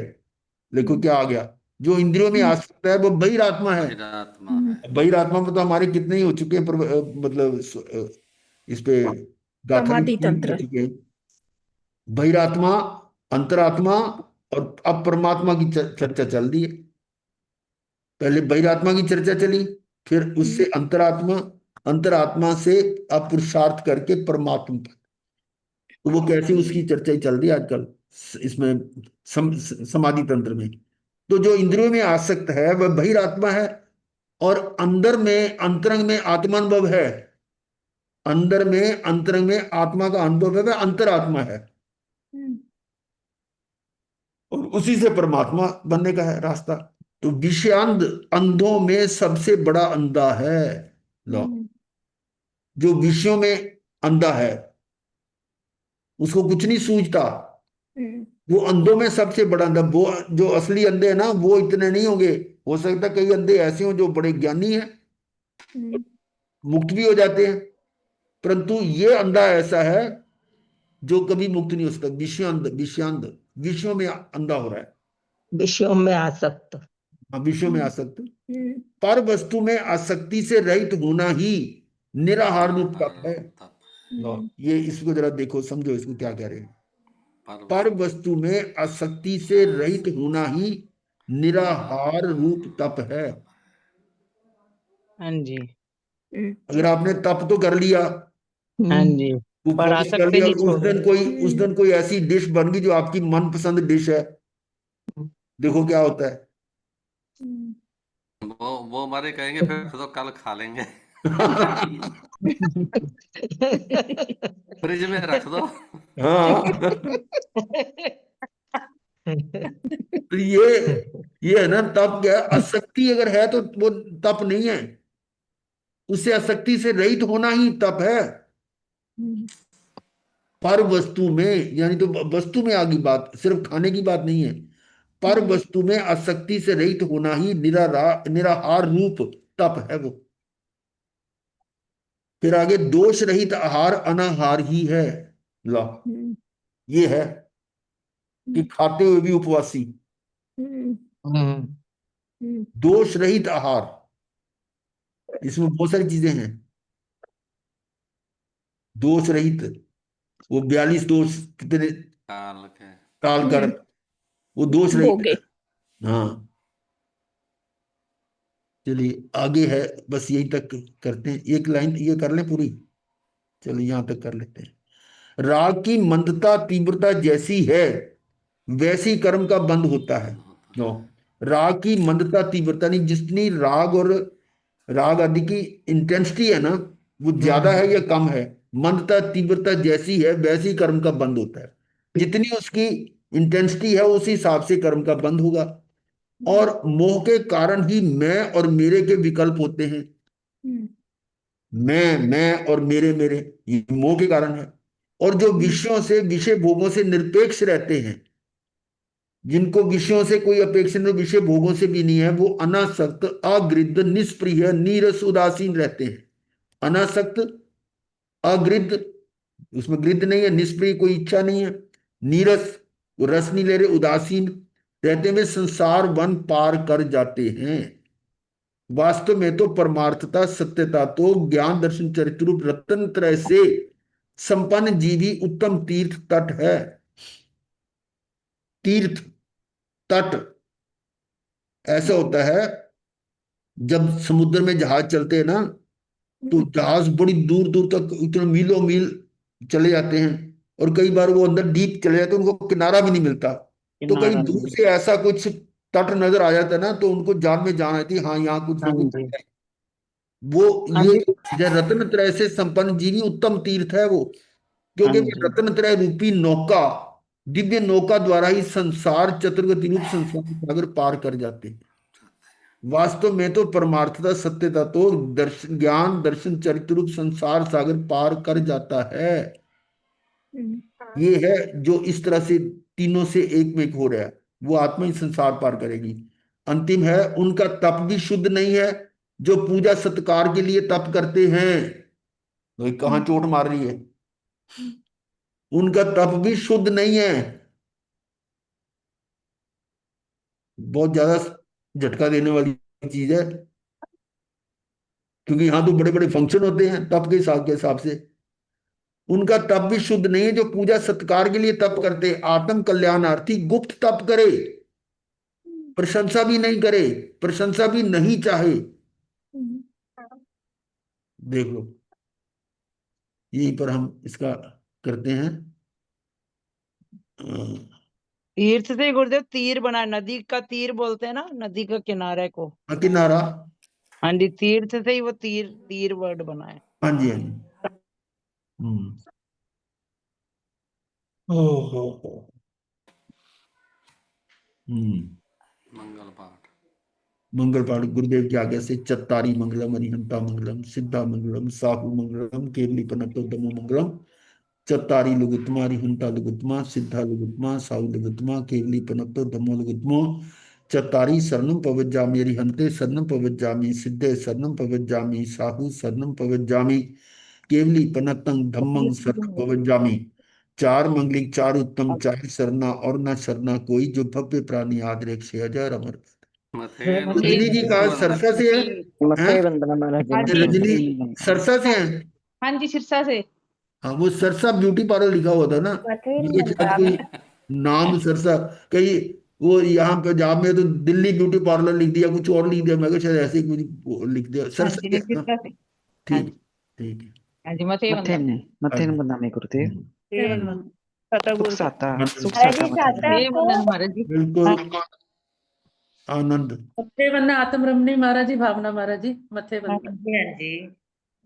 देखो क्या आ गया, जो इंद्रियों में आसक्त है वो बहिरात्मा है। बहिरात्मा है। बहिरात्मा में तो हमारे कितने ही हो चुके हैं, मतलब इस पे गाथा समाधि भी तंत्र। हो चुके हैं। बहिरात्मा, अंतरात्मा, और अब परमात्मा की चर्चा चल रही है। पहले बहिरात्मा की चर्चा चली, फिर उससे अंतरात्मा, अंतरात्मा से अब पुरुषार्थ करके परमात्मा तक। तो वो कैसे, उसकी चर्चा ही चल रही है आजकल इसमें समाधि तंत्र में। तो जो इंद्रियों में आसक्त है वह बहिरात्मा है, और अंदर में अंतरंग में आत्मानुभव है। अंदर में अंतरंग में आत्मा का अनुभव है, वह अंतरात्मा है। और उसी से परमात्मा बनने का है रास्ता। तो विषयांध अंधों में सबसे बड़ा अंधा है। लो, जो विषयों में अंधा है, उसको कुछ नहीं सूझता, वो अंधों में सबसे बड़ा अंधा। वो जो असली अंधे हैं ना, वो इतने नहीं होंगे। हो सकता है कई अंधे ऐसे हो जो बड़े ज्ञानी हैं, मुक्त भी हो जाते हैं, परंतु ये अंधा ऐसा है जो कभी मुक्त नहीं हो सकता। विषयांध, विषयांध, विषयों में अंधा हो रहा है। विषयों में आसक्त। हाँ, विषयों में आसक्त। पर वस्तु में आसक्ति से रहित होना ही निराहार रूप तप है। लो, ये इसको जरा देखो, समझो इसको क्या कह रहे हैं। पर वस्तु में आसक्ति से रहित होना ही निराहार रूप तप है। हाँ जी। अगर आपने तप तो कर लिया, हाँ जी, वो पर फोकस कर आसक्ति लिया, नहीं और छोड़। उस दिन कोई ऐसी डिश बन गई जो आपकी मनपसंद डिश है, देखो क्या होता है। वो हमारे कहेंगे फिर तो कल खा लेंगे। फ्रिज में रख दो। हाँ। तो ये है ना तप। क्या आसक्ति अगर है तो वो तप नहीं है, उससे आसक्ति से रहित होना ही तप है। पर वस्तु में, यानी तो वस्तु में आगे बात, सिर्फ खाने की बात नहीं है। पर वस्तु में आसक्ति से रहित होना ही निराहार रूप तप है वो। फिर आगे दोष रहित आहार अनाहार ही है। ला, ये है कि खाते हुए भी उपवासी। दोष रहित आहार, इसमें बहुत सारी चीजें हैं। दोष रहित, वो 42 दोष कितने काल के काल कर, वो दोष रहित भोगे। है। हाँ, चलिए आगे है, बस यही तक करते हैं। एक लाइन ये कर लें पूरी, चलिए यहां तक कर लेते हैं। राग की मंदता तीव्रता जैसी है वैसी कर्म का बंध होता है। नो, राग की मंदता तीव्रता नहीं, जितनी राग और राग आदि की इंटेंसिटी है ना, वो ज्यादा है या कम है, मंदता तीव्रता जैसी है वैसी कर्म का बंध होता है। जितनी उसकी इंटेंसिटी है उसी हिसाब से कर्म का बंध होगा। और मोह के कारण ही मैं और मेरे के विकल्प होते हैं। मैं और मेरे मेरे, ये मोह के कारण है। और जो विषयों से, विषय भोगों से निरपेक्ष रहते हैं, जिनको विषयों से कोई अपेक्षा नहीं, विषय भोगों से भी नहीं है, वो अनासक्त, अगृद्ध, निष्प्रिय, नीरस, उदासीन रहते हैं। अनासक्त, अगृद्ध, उसमें गृद्ध नहीं है, निष्प्रिय, कोई इच्छा नहीं है, नीरस, वो रस नहीं ले रहे, उदासीन रहते हुए संसार वन पार कर जाते हैं। वास्तव में तो परमार्थता, सत्यता तो ज्ञान दर्शन चरित्र रूप रत्न त्रय से संपन्न जीवी उत्तम तीर्थ तट है। तीर्थ तट ऐसा होता है, जब समुद्र में जहाज चलते हैं ना, तो जहाज बड़ी दूर दूर तक, इतना मीलों मील चले जाते हैं, और कई बार वो अंदर डीप चले जाते हैं, उनको किनारा भी नहीं मिलता। तो कहीं किनारा दूर नहीं। से ऐसा कुछ तट नजर आ जाता है ना, तो उनको जान में जान आती है, हाँ यहाँ कुछ हाँ ना कुछ जी। है। वो हाँ ये जी। जो रत्न त्रय से संपन्न जीवी उत्तम तीर्थ है वो, क्योंकि हाँ वो जी। रत्न त्रय रूपी नौका, दिव्य नौका द्वारा ही संसार चतुर्गति रूप संसार सागर पार कर जाते हैं। वास्तव में तो परमार्थता, सत्यता तो दर्शन, ज्ञान दर्शन चरित्र रूप संसार सागर पार कर जाता है। ये है जो इस तरह से तीनों से एक में एक हो रहा है, वो आत्मा ही संसार पार करेगी। अंतिम है, उनका तप भी शुद्ध नहीं है, जो पूजा सत्कार के लिए तप करते हैं। तो ये कहाँ चोट मार रही है, उनका तप भी शुद्ध नहीं है। बहुत ज्यादा झटका देने वाली चीज है, क्योंकि यहाँ तो बड़े बड़े फंक्शन होते हैं तप के हिसाब से। उनका तप भी शुद्ध नहीं है, जो पूजा सत्कार के लिए तप करते, आत्म कल्याणार्थी गुप्त तप करे, प्रशंसा भी नहीं करे, प्रशंसा भी नहीं चाहे। देख लो, यहीं पर हम इसका करते हैं। तीर्थ से गुरुदेव तीर बना, नदी का तीर बोलते हैं ना, नदी का किनारे को। किनारा। हाँ जी, तीर्थ से ही वो तीर, तीर वर्ड बना है। हाँ जी, हाँ जी। ओहो। मंगल पाठ। मंगल पाठ गुरुदेव की आज्ञा से चत्तारी मंगलम, अरिहंता मंगलम, सिद्धा मंगलम, साहू मंगलम, केवली पनतोदम मंगलम। चत्तारी लुगुत्मा, अरिहंता लुगुत्मा, सिद्धा लुगुत्मा, साहू लुगुत्मा, केवली पनतोदमो लुगुत्मो। चत्तारी शरणम पवज्जामि, अरिहंते शरणम पवज्जामि, सिद्धे शरणम पवज्जामि, साहू शरणम पवज्जामि, केवली पनतं धम्मं शरणम पवज्जामि। चार मंगलिक, चार उत्तम, चार शरणा और न शरणा कोई, जो भव्य प्राणी आदरेक से अजर अमर। मथेन रजनी जी कहा वंदना। सरसा से है? मथे हैं? वंदना महाराज जी, हाँ मथे जी। रजनी वंदना। सरसा से है? हाँ जी, सिरसा से। हाँ, वो सरसा ब्यूटी पार्लर लिखा हुआ था ना, मथुर ये शायद वृंदावन। कोई नाम सरसा, कहीं वो यहाँ पंजाब में तो दिल्ली ब्यूटी पार्लर लिख दिया, कुछ और लिख दिया, मैं कहा शायद ऐसे ही कुछ वो लिख दिया। हाँ सरसा जी, क्या नहीं, है ना? सिरसा से। हाँ ठीक, जी। ठीक है। हाँ जी, मथे मथे वंदना। ने, मथे ने बंदा में गुरुदेव। मथे वंदना। पता सुख गुरु साता, सुख महाराज साता जी मथे चाहता है मथे आपको? वंदना महाराज जी। बिल्कुल आनंद। मथे वंदना आत्म रमणी महाराज जी, भावना महाराज जी, मथे हाँ वंदना। जी। हाँ जी।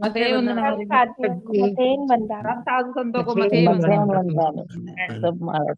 मथे वंदना सब महाराज जी। साथियों को मथेन बंदाना। सब साधु संतों को मथे मथे वंदना। वंदना। सब महाराज